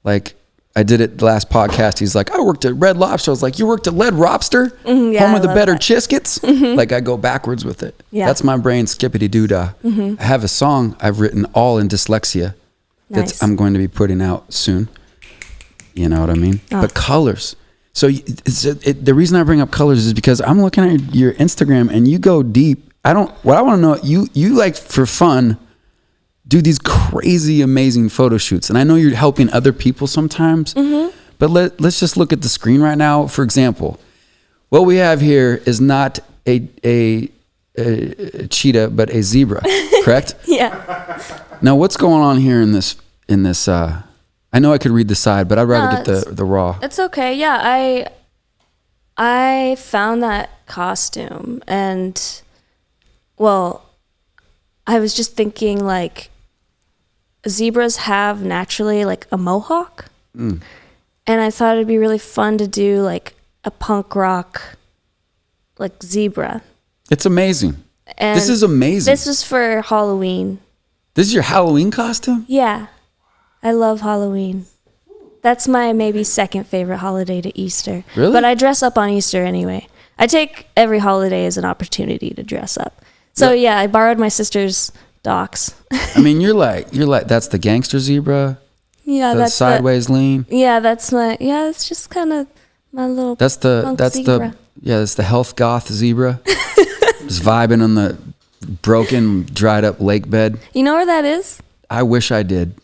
like I did it the last podcast. He's like, I worked at Red Lobster. I was like, you worked at Lead Lobster? Yeah, Home of the love better that. Chiskets? Like I go backwards with it. Yeah. That's my brain skippity doodah. I have a song I've written all in dyslexia that I'm going to be putting out soon. You know what I mean? But colors. So the reason I bring up colors is because I'm looking at your Instagram and you go deep. What I want to know, you like for fun, do these crazy, amazing photo shoots. And I know you're helping other people sometimes, but let's just look at the screen right now. For example, what we have here is not a cheetah, but a zebra, correct? Yeah. Now, what's going on here in this, I know I could read the side, but I'd rather get the raw. It's okay. Yeah. I found that costume and, well, I was just thinking like, zebras have naturally like a mohawk, and I thought it'd be really fun to do like a punk rock like zebra. It's amazing. And this is amazing. This is for Halloween. This is your Halloween costume? Yeah, I love Halloween. That's my maybe second favorite holiday to Easter. Really? But I dress up on Easter anyway. I take every holiday as an opportunity to dress up. So yeah, I borrowed my sister's docs. I mean, you're like that's the gangster zebra. Yeah, that's sideways lean. Yeah, it's just kind of my little. That's zebra. That's the health goth zebra. Just vibing on the broken, dried up lake bed. You know where that is? I wish I did.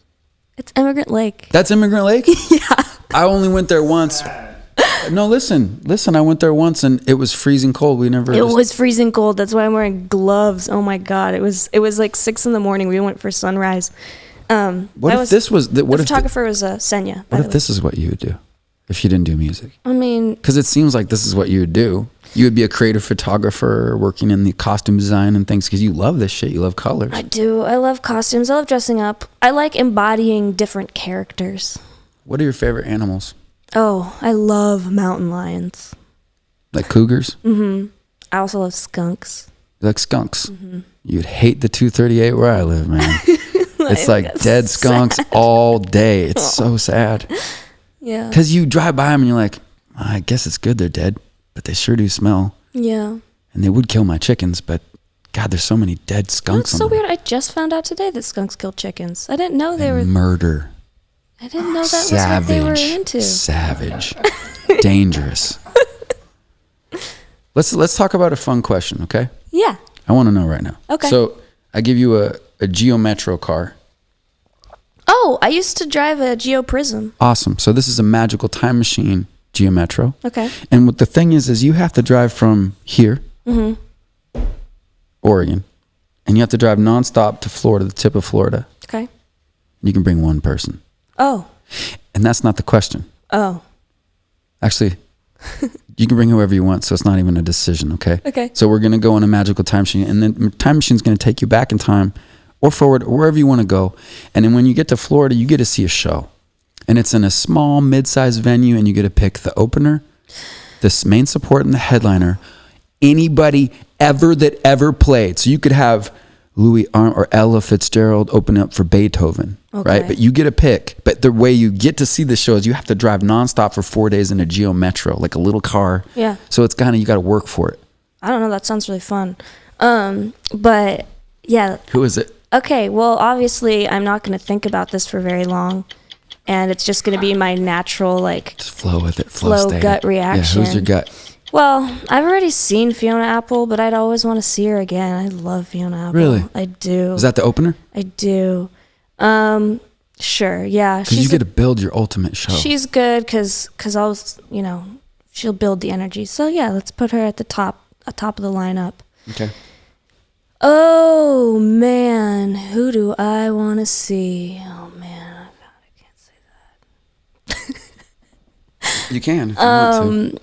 It's Immigrant Lake. That's Immigrant Lake? Yeah. I only went there once. No, listen. I went there once and it was freezing cold. It was freezing cold. That's why I'm wearing gloves. Oh my God. It was like 6 a.m. We went for sunrise. What if this was the photographer was Senya. What if this is what you would do if you didn't do music? I mean, because it seems like this is what you would do. You would be a creative photographer working in the costume design and things because you love this shit. You love colors. I do. I love costumes. I love dressing up. I like embodying different characters. What are your favorite animals? Oh, I love mountain lions. Like cougars? Mm-hmm. I also love skunks. You like skunks? Mm-hmm. You'd hate the 238 where I live, man. It's like dead skunks all day. It's so sad. Yeah. Because you drive by them and you're like, I guess it's good they're dead, but they sure do smell. Yeah. And they would kill my chickens, but God, there's so many dead skunks. That's so weird. I just found out today that skunks kill chickens. I didn't know they were murder. I didn't know that was what they were into. Savage. Dangerous. Let's talk about a fun question, okay? Yeah. I want to know right now. Okay. So I give you a Geo Metro car. Oh, I used to drive a Geo Prism. Awesome. So this is a magical time machine, Geo Metro. Okay. And what the thing is you have to drive from here, Oregon, and you have to drive nonstop to Florida, the tip of Florida. Okay. You can bring one person. Oh. And that's not the question. Oh. Actually, you can bring whoever you want, so it's not even a decision, okay? Okay. So we're going to go in a magical time machine, and then the time machine's going to take you back in time or forward, or wherever you want to go. And then when you get to Florida, you get to see a show. And it's in a small, mid-sized venue, and you get to pick the opener, the main support, and the headliner. Anybody that ever played. So you could have Louis Armstrong or Ella Fitzgerald open up for Beethoven, right? But you get a pick. But the way you get to see the show is you have to drive nonstop for 4 days in a Geo Metro, like a little car. Yeah. So it's kind of, you got to work for it. I don't know. That sounds really fun. But yeah. Who is it? Okay. Well, obviously, I'm not going to think about this for very long. And it's just going to be my natural, like, just flow with it. Flow gut reaction. Yeah, who's your gut? Well, I've already seen Fiona Apple, but I'd always want to see her again. I love Fiona Apple. Really? I do. Is that the opener? I do. Sure, yeah. Because you get to build your ultimate show. She's good because I'll, she'll build the energy. So yeah, let's put her at the top of the lineup. Okay. Oh man, who do I want to see? Oh man, I can't say that. You can if you want to.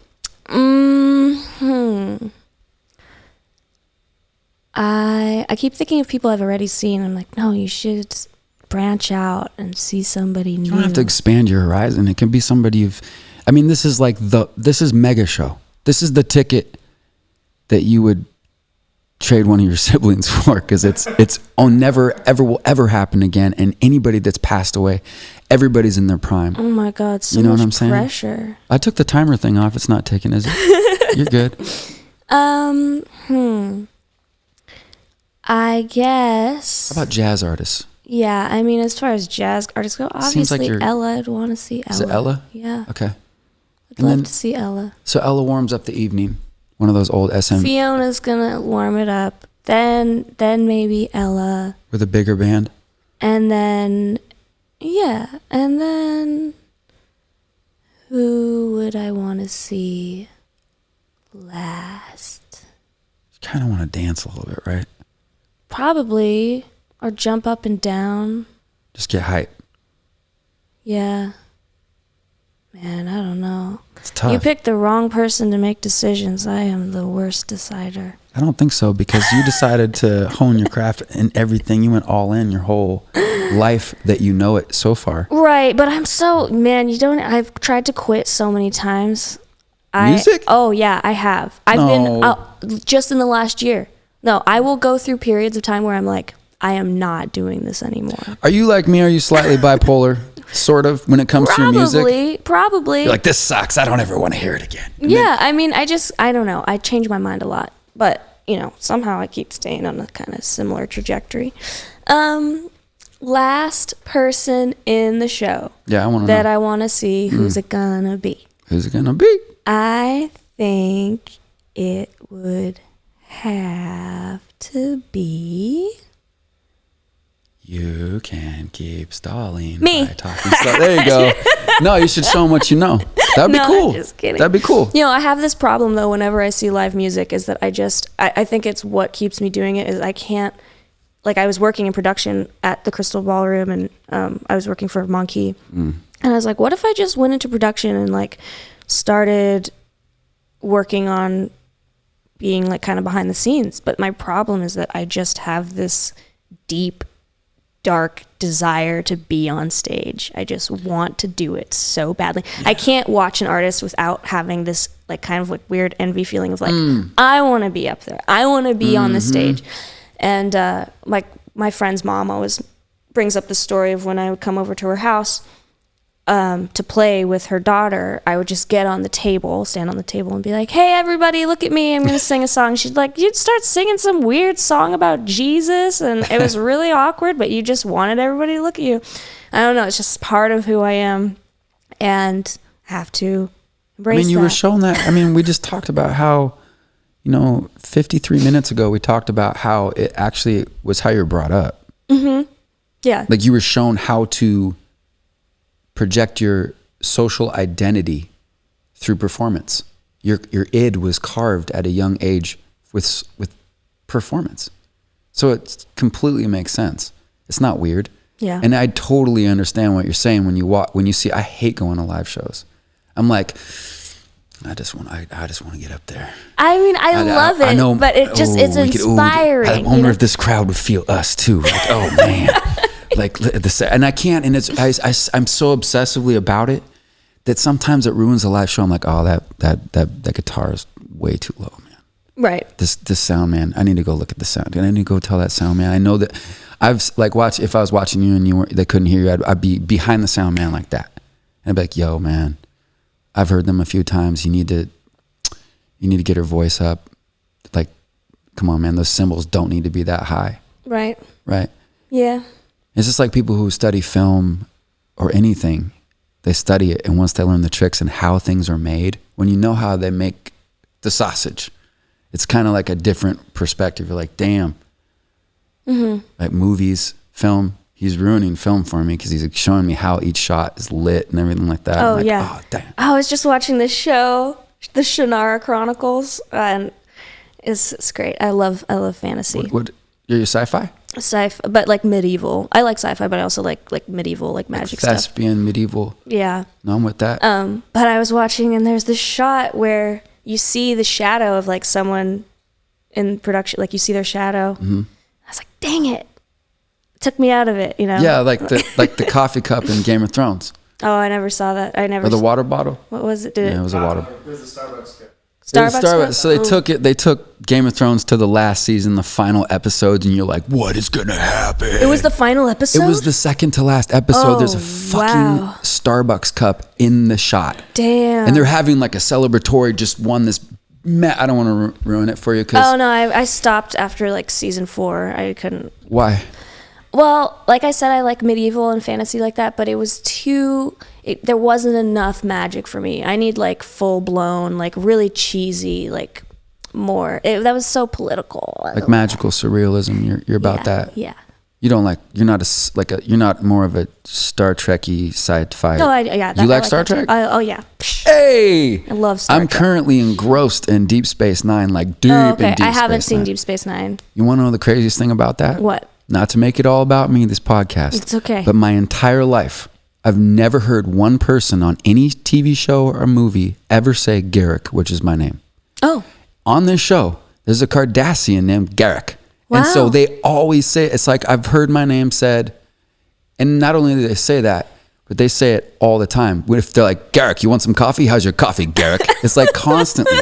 I keep thinking of people I've already seen. I'm like, no, you should branch out and see somebody new. You don't have to expand your horizon. It can be somebody this is like this is mega show. This is the ticket that you would trade one of your siblings for, because it's never ever will ever happen again. And anybody that's passed away, everybody's in their prime. Oh my God, so you know much what I'm saying? pressure. I took the timer thing off. It's not taken, is it? You're good. I guess. How about jazz artists? Yeah, I mean, as far as jazz artists go, obviously like Ella. I'd want to see Ella. Is it Ella? Yeah. Okay. I'd love to see Ella. So Ella warms up the evening. One of those old SM. Fiona's gonna warm it up. Then maybe Ella. With a bigger band. And then, yeah, and then who would I want to see last? You kind of want to dance a little bit, right? Probably, or jump up and down. Just get hype. Yeah. Man, I don't know. It's tough. You picked the wrong person to make decisions. I am the worst decider. I don't think so, because you decided to hone your craft and everything. You went all in your whole life that you know it so far. Right, but I've tried to quit so many times. Music? Oh, yeah, I have. I've been, just in the last year. No, I will go through periods of time where I'm like, I am not doing this anymore. Are you like me? Are you slightly bipolar, sort of, when it comes to your music? Probably. You're like, this sucks. I don't ever want to hear it again. And yeah, I mean, I don't know. I change my mind a lot. But, somehow I keep staying on a kind of similar trajectory. Last person in the show. Yeah, I want to know. That I want to see. Who's it gonna be? Who's it gonna be? I think it would have to be... You can keep stalling me. by talking stuff. There you go. No, you should show them what you know. That'd be cool. I'm just kidding. That'd be cool. I have this problem though whenever I see live music, is that I think it's what keeps me doing it, is I can't, like, I was working in production at the Crystal Ballroom, and I was working for Monkey. And I was like, what if I just went into production and like started working on being like kind of behind the scenes? But my problem is that I just have this deep, dark desire to be on stage. I just want to do it so badly. Yeah. I can't watch an artist without having this like kind of like weird envy feeling of like, I want to be up there. I want to be on the stage. And like my friend's mom always brings up the story of when I would come over to her house to play with her daughter. I would just stand on the table and be like, hey everybody, look at me, I'm gonna sing a song. She'd like, you'd start singing some weird song about Jesus, and it was really awkward, but you just wanted everybody to look at you. I don't know, it's just part of who I am, and have to embrace that. I mean, you were shown that. I mean, we just talked about how, 53 minutes ago we talked about how it actually was how you're brought up. Yeah, like you were shown how to project your social identity through performance. Your id was carved at a young age with performance. So it completely makes sense. It's not weird. Yeah. And I totally understand what you're saying when you see. I hate going to live shows. I'm like, I just want to get up there. I mean, I love it, I know, but it's inspiring. I wonder if this crowd would feel us too. Like, oh man. Like and I can't, and I'm so obsessively about it that sometimes it ruins a live show. I'm like, oh, that guitar is way too low, man. Right. This sound man, I need to go look at the sound, and I need to go tell that sound man. I know that I've like watched. If I was watching you and they couldn't hear you, I'd be behind the sound man like that, and I'd be like, yo, man, I've heard them a few times. You need to get her voice up. Like, come on, man, those cymbals don't need to be that high. Right. Right. Yeah. It's just like people who study film or anything. They study it, and once they learn the tricks and how things are made, when you know how they make the sausage, it's kind of like a different perspective. You're like, damn. Like movies, film, he's ruining film for me because he's showing me how each shot is lit and everything like that. Oh, like, yeah. Oh, damn. I was just watching this show, the Shannara Chronicles, and it's great. I love fantasy. You're sci-fi? Sci-fi, but like medieval. I like sci-fi, but I also like medieval, like magic stuff. Thespian, medieval. Yeah. No, I'm with that. But I was watching, and there's this shot where you see the shadow of like someone in production, like you see their shadow. I was like, dang it. Took me out of it, Yeah, like the coffee cup in Game of Thrones. Oh, I never saw that. Or the water bottle. What was it? It was a water. It was a Starbucks cup. Starbucks. So they took Game of Thrones to the last season, the final episodes, and you're like, what is gonna happen? It was the final episode? It was the second to last episode. Oh, There's a fucking Starbucks cup in the shot. Damn. And they're having like a celebratory, just won this. I don't want to ruin it for you. Oh, no, I stopped after like season 4. I couldn't. Why? Well, like I said, I like medieval and fantasy like that, but it was there wasn't enough magic for me. I need like full blown, like really cheesy, like more. That was so political. Like magical surrealism. You're about that. Yeah. You don't like. You're not more of a Star Trekky sci-fi. No, you like Star Trek? Oh yeah. Hey, I love Star Trek. I'm currently engrossed in Deep Space Nine, like deep in Deep Space Nine. I haven't seen Deep Space Nine. You want to know the craziest thing about that? What? Not to make it all about me, this podcast. It's okay. But my entire life, I've never heard one person on any TV show or movie ever say Garrick, which is my name. Oh. On this show, there's a Cardassian named Garrick. Wow. And so they always say, it's like I've heard my name said, and not only do they say that, but they say it all the time. If they're like, Garrick, you want some coffee? How's your coffee, Garrick? It's like constantly.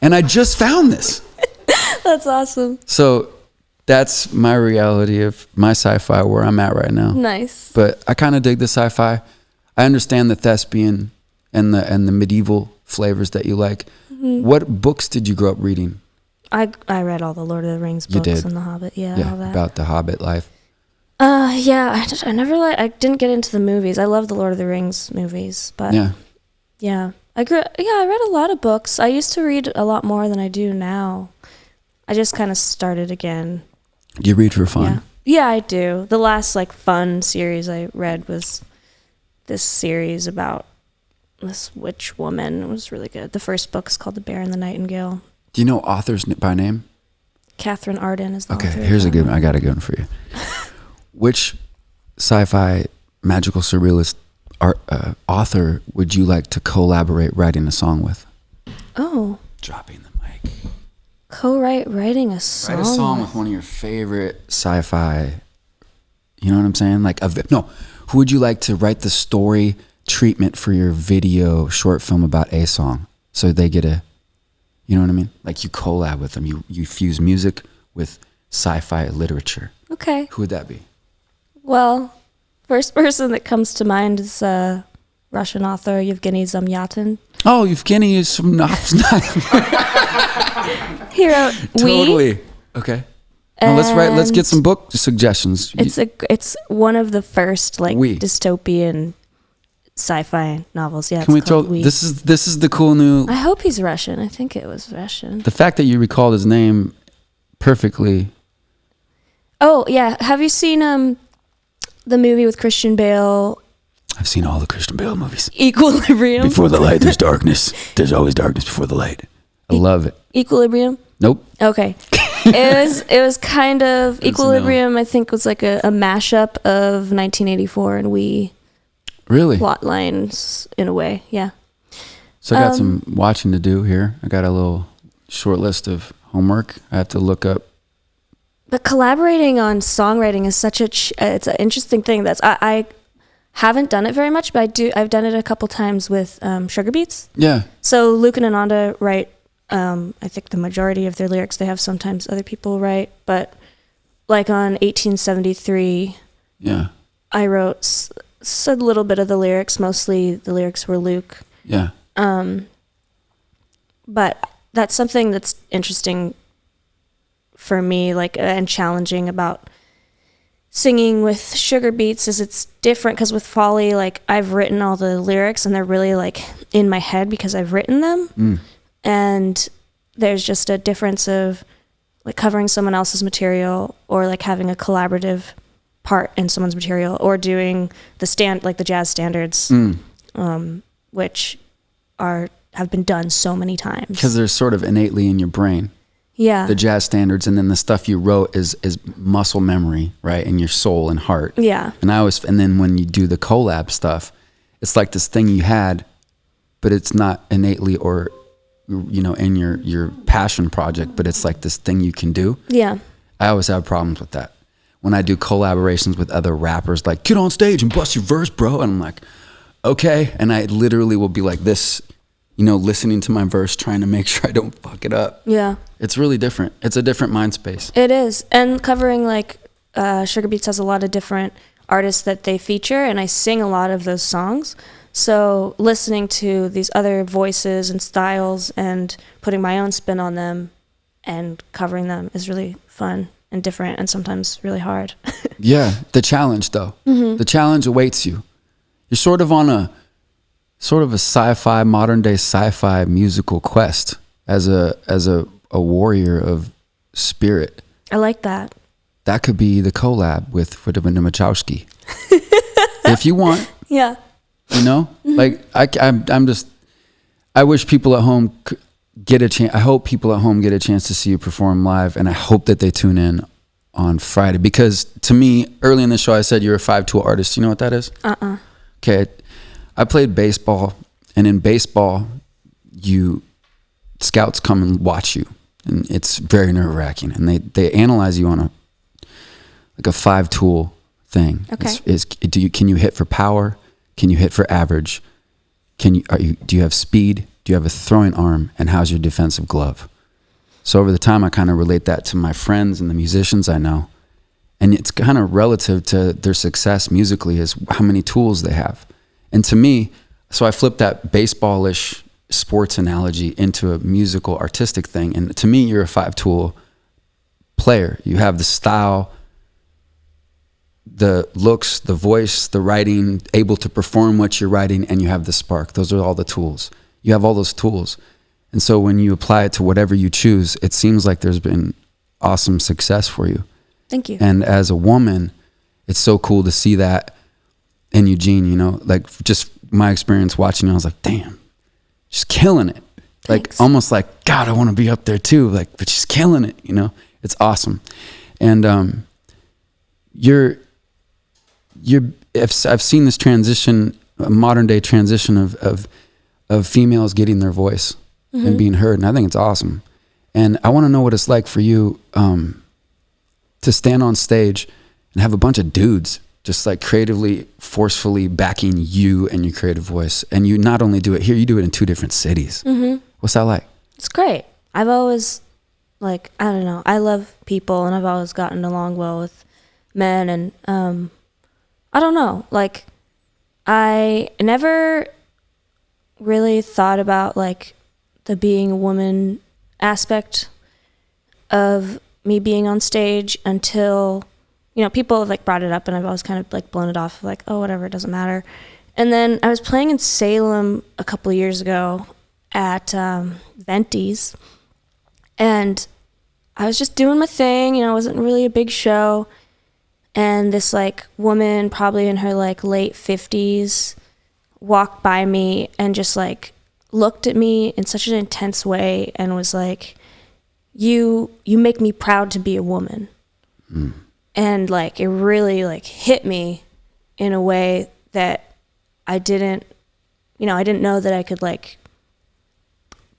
And I just found this. That's awesome. So that's my reality of my sci-fi, where I'm at right now. Nice. But I kind of dig the sci-fi. I understand the thespian and the medieval flavors that you like. Mm-hmm. What books did you grow up reading? I read all the Lord of the Rings books and The Hobbit. Yeah, all that. About the Hobbit life. Yeah, I didn't get into the movies. I love the Lord of the Rings movies, but yeah. I read a lot of books. I used to read a lot more than I do now. I just kind of started again. You read for fun? Yeah, I do. The last like fun series I read was this series about this witch woman. It was really good. The first book is called The Bear and the Nightingale. Do you know authors by name? Catherine Arden is the author. Okay, here's a good one. I got a good one for you. Which sci-fi magical surrealist author would you like to collaborate writing a song with? Oh. Dropping the mic. Writing a song. Write a song with one of your favorite sci-fi. You know what I'm saying? Who would you like to write the story treatment for your video short film about a song? So they get you know what I mean? Like you collab with them. You fuse music with sci-fi literature. Okay. Who would that be? Well, first person that comes to mind is Russian author Yevgeny Zamyatin. Oh, Yevgeny is from He wrote Totally. Okay. Now let's get some book suggestions. It's one of the first dystopian sci-fi novels. Yeah. Can we throw this is the cool new. I hope he's Russian. I think it was Russian. The fact that you recalled his name perfectly. Oh yeah. Have you seen the movie with Christian Bale? I've seen all the Christian Bale movies. Equilibrium. Before the light, there's darkness. There's always darkness before the light. I love it. Equilibrium? Nope. Okay. It was kind of Equilibrium. I think was like a mashup of 1984 and really plot lines in a way. Yeah. So I got some watching to do here. I got a little short list of homework I have to look up. But collaborating on songwriting is it's an interesting thing. I haven't done it very much, but I've done it a couple times with Sugarbeats. Yeah. So Luke and Ananda write, I think the majority of their lyrics. They have sometimes other people write, but like on 1873, yeah, I wrote a little bit of the lyrics. Mostly the lyrics were Luke. Yeah. But that's something that's interesting for me, and challenging about singing with Sugarbeats is it's different because with Folly, I've written all the lyrics and they're really in my head because I've written them. And there's just a difference of covering someone else's material or having a collaborative part in someone's material or doing the jazz standards, which have been done so many times. Because they're sort of innately in your brain. Yeah. The jazz standards, and then the stuff you wrote is muscle memory, right? In your soul and heart. Yeah. And then when you do the collab stuff, it's like this thing you had, but it's not innately or, in your passion project, but it's like this thing you can do. Yeah. I always have problems with that. When I do collaborations with other rappers, get on stage and bust your verse, bro. And I'm like, okay. And I literally will be like this listening to my verse, trying to make sure I don't fuck it up. Yeah. It's really different. It's a different mind space. It is. And covering like Sugarbeats has a lot of different artists that they feature, and I sing a lot of those songs. So listening to these other voices and styles and putting my own spin on them and covering them is really fun and different and sometimes really hard. Yeah, the challenge though. The challenge awaits you. You're sort of on a sci-fi, modern day sci-fi musical quest as a warrior of spirit. I like that. That could be the collab with Ferdinand Machowski. If you want. Yeah. Like I wish people at home get a chance. I hope people at home get a chance to see you perform live, and I hope that they tune in on Friday, because to me, early in the show, I said you're a 5-tool artist. You know what that is? Okay. I played baseball, and in baseball, scouts come and watch you, and it's very nerve-wracking, and they analyze you on a 5-tool thing. Okay. Can you hit for power? Can you hit for average? Do you have speed? Do you have a throwing arm? And how's your defensive glove? So over the time, I kind of relate that to my friends and the musicians I know. And it's kind of relative to their success musically is how many tools they have. And to me, so I flipped that baseball-ish sports analogy into a musical artistic thing. And to me, you're a 5-tool player. You have the style, the looks, the voice, the writing, able to perform what you're writing, and you have the spark. Those are all the tools. You have all those tools. And so when you apply it to whatever you choose, it seems like there's been awesome success for you. Thank you. And as a woman, it's so cool to see that in Eugene, like just my experience watching, I was like, damn, she's killing it. Thanks. Like almost like, God, I want to be up there too. Like, but she's killing it, it's awesome. And I've seen this transition, a modern day transition of females getting their voice and being heard. And I think it's awesome. And I want to know what it's like for you to stand on stage and have a bunch of dudes just like creatively, forcefully backing you and your creative voice. And you not only do it here, you do it in 2 different cities. What's that like? It's great. I've always, I don't know, I love people, and I've always gotten along well with men. And I don't know, I never really thought about the being a woman aspect of me being on stage until, people have like brought it up and I've always kind of like blown it off like, oh, whatever, it doesn't matter. And then I was playing in Salem a couple of years ago at Venti's, and I was just doing my thing, it wasn't really a big show. And this like woman, probably in her like late 50s, walked by me and just like looked at me in such an intense way and was like, you make me proud to be a woman. Mm. And like it really like hit me in a way that I didn't know that I could like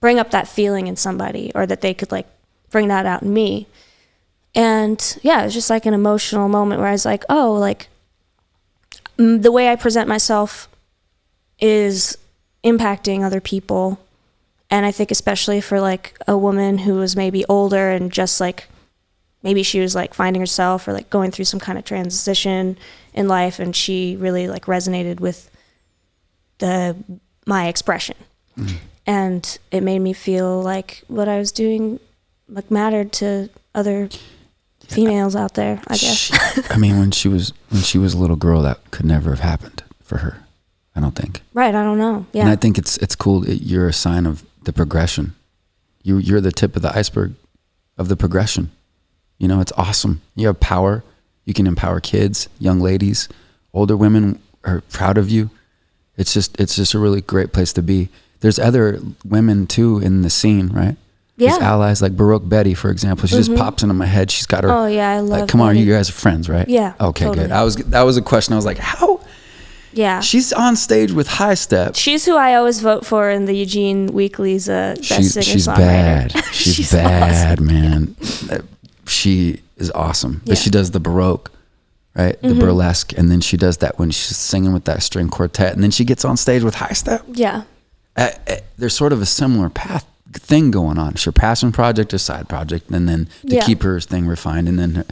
bring up that feeling in somebody, or that they could like bring that out in me. And yeah, it was just like an emotional moment where I was like, oh, like the way I present myself is impacting other people. And I think especially for like a woman who was maybe older and just like, maybe she was like finding herself or like going through some kind of transition in life, and she really like resonated with my expression. Mm. And it made me feel like what I was doing like mattered to other females out there, I guess. When she was a little girl, that could never have happened for her, I don't think. Right, I don't know. Yeah. And I think it's cool. You're a sign of the progression. You're the tip of the iceberg of the progression. It's awesome. You have power. You can empower kids, young ladies, older women are proud of you. It's just a really great place to be. There's other women too in the scene, right? Yeah. There's allies like Baroque Betty, for example. She just pops into my head. She's got her. Oh yeah, I love. Like, come on, you guys are friends, right? Yeah. Okay, totally. good. That was a question. I was like, how? Yeah. She's on stage with High Step. She's who I always vote for in the Eugene Weekly's best singer-songwriter. She's bad. She's bad, awesome. Man. She is awesome. Yeah. But she does the Baroque, right? The burlesque, and then she does that when she's singing with that string quartet, and then she gets on stage with High Step. Yeah. there's sort of a similar thing going on. It's her passion project, a side project, and then to keep her thing refined, and then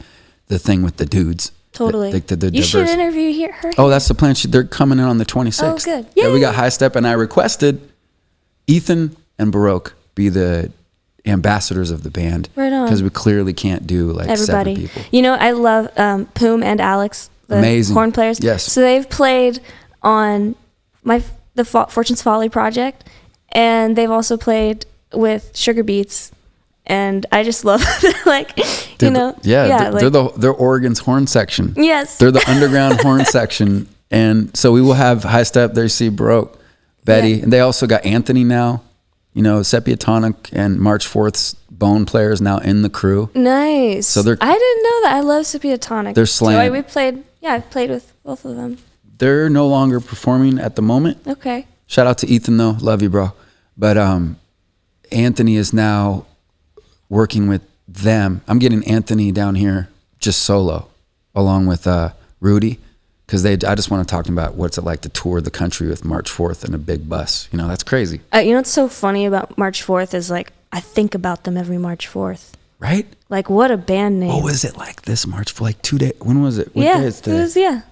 the thing with the dudes. Totally. The you should interview her. Oh, that's the plan. They're coming in on the 26th. Oh, good. Yeah, we got High Step, and I requested Ethan and Baroque be the ambassadors of the band. Right on. Because we clearly can't do like everybody. 7 people. You know, I love Poom and Alex, the Amazing horn players. Yes. So they've played on the Fortunes Folly project, and they've also played with Sugarbeats. And I just love like, they're Oregon's horn section. Yes. They're the underground horn section. And so we will have High Step, there you see Baroque, Betty. And they also got Anthony now, Sepiatonic and March 4th's Bone players now in the crew. Nice. So I didn't know that. I love Sepiatonic. They're slam. I've played with both of them. They're no longer performing at the moment. Okay. Shout out to Ethan though. Love you, bro. But Anthony is now working with them. I'm getting Anthony down here just solo, along with Rudy, because I just want to talk about what's it like to tour the country with March 4th in a big bus. That's crazy. What's so funny about March 4th is like I think about them every March 4th. Right? Like what a band name. What was it like this March for like 2 days? When was it? What day is today?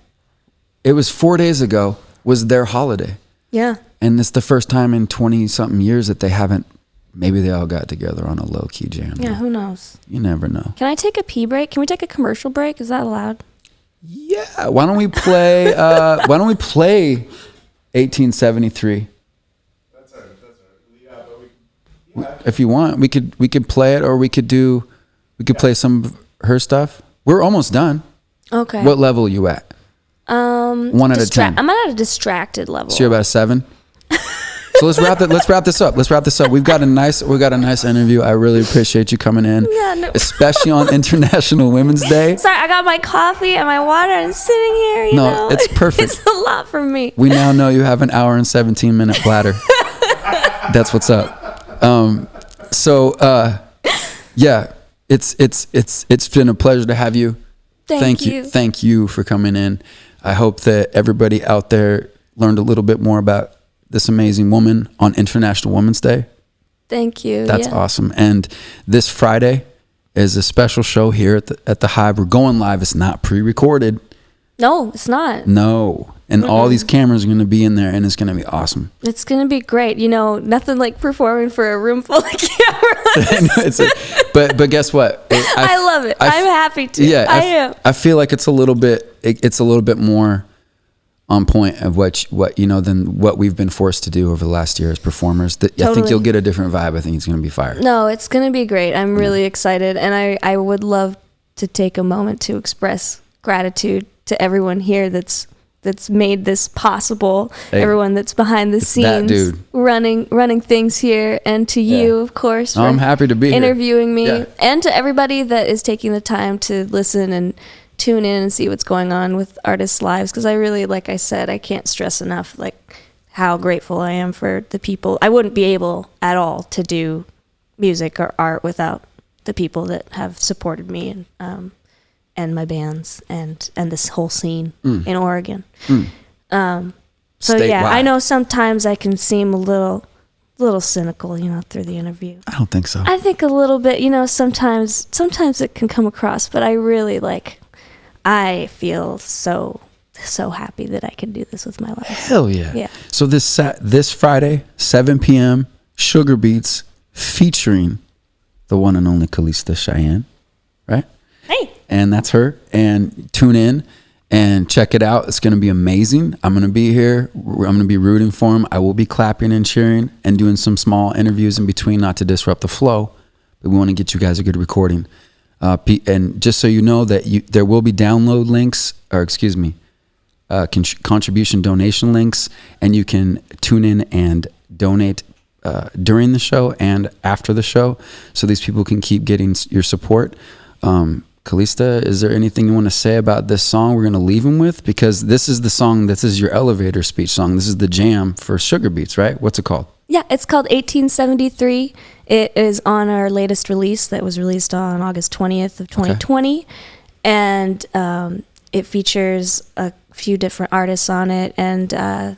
It was 4 days ago was their holiday. Yeah. And it's the first time in 20 something years that they haven't. Maybe they all got together on a low-key jam. Yeah, who knows? You never know. Can I take a pee break? Can we take a commercial break? Is that allowed? Yeah. Why don't we play 1873? That's all right. Yeah, but If you want, we could play it, or we could play some of her stuff. We're almost done. Okay. What level are you at? 1 out of 10. I'm at a distracted level. So you're about a 7? So let's wrap this up. We've got a nice interview. I really appreciate you coming in, especially on International Women's Day. Sorry, I got my coffee and my water and sitting here. You know, it's perfect. It's a lot for me. We now know you have an hour and 17-minute bladder. That's what's up. It's been a pleasure to have you. Thank you. Thank you for coming in. I hope that everybody out there learned a little bit more about this amazing woman on International Women's Day. Thank you. That's awesome. And this Friday is a special show here at the Hivve. We're going live. It's not pre-recorded. No, it's not. No. And all these cameras are going to be in there, and it's going to be awesome. It's going to be great. Nothing like performing for a room full of cameras. But guess what? I love it. I'm happy to. Yeah, I am. I feel like it's a little bit more on point of what than what we've been forced to do over the last year as performers. I think you'll get a different vibe. I think it's going to be fire. No, it's going to be great. I'm really excited, and I would love to take a moment to express gratitude to everyone here that's made this possible. Hey, everyone that's behind the scenes running things here, and to you, of course, I'm happy to be interviewing me, and to everybody that is taking the time to listen and tune in and see what's going on with artists' lives, because I really, like I said, I can't stress enough like how grateful I am for the people. I wouldn't be able at all to do music or art without the people that have supported me and my bands and this whole scene in Oregon. I know sometimes I can seem a little cynical, through the interview. I don't think so. I think a little bit, sometimes it can come across, but I really I feel so happy that I can do this with my life. Hell yeah. Yeah. So this Friday, 7 p.m., Sugarbeats featuring the one and only Calysta Cheyenne, right? Hey. And that's her. And tune in and check it out. It's going to be amazing. I'm going to be here. I'm going to be rooting for him. I will be clapping and cheering and doing some small interviews in between, not to disrupt the flow, but we want to get you guys a good recording. And just so you know that there will be download links, contribution donation links, and you can tune in and donate during the show and after the show, so these people can keep getting your support. Calysta, is there anything you want to say about this song we're going to leave them with? Because this is the song, this is your elevator speech song. This is the jam for Sugarbeats, right? What's it called? Yeah, it's called 1873. It is on our latest release that was released on August 20th of 2020. Okay. And it features a few different artists on it. And I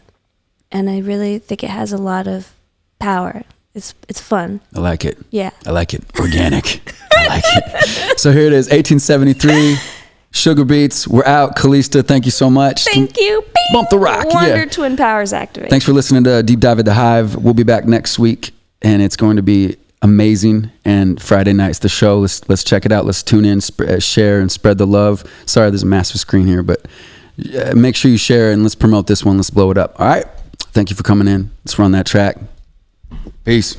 really think it has a lot of power. It's fun. I like it. Yeah. I like it. Organic. I like it. So here it is, 1873. Sugarbeats. We're out. Calysta, thank you so much. Thank you. Bump the rock. Wonder Twin Powers activate. Thanks for listening to Deep Dive at the Hivve. We'll be back next week, and it's going to be amazing. And Friday night's the show. Let's check it out. Let's tune in, share, and spread the love. Sorry, there's a massive screen here, but make sure you share, and let's promote this one. Let's blow it up. All right. Thank you for coming in. Let's run that track. Peace.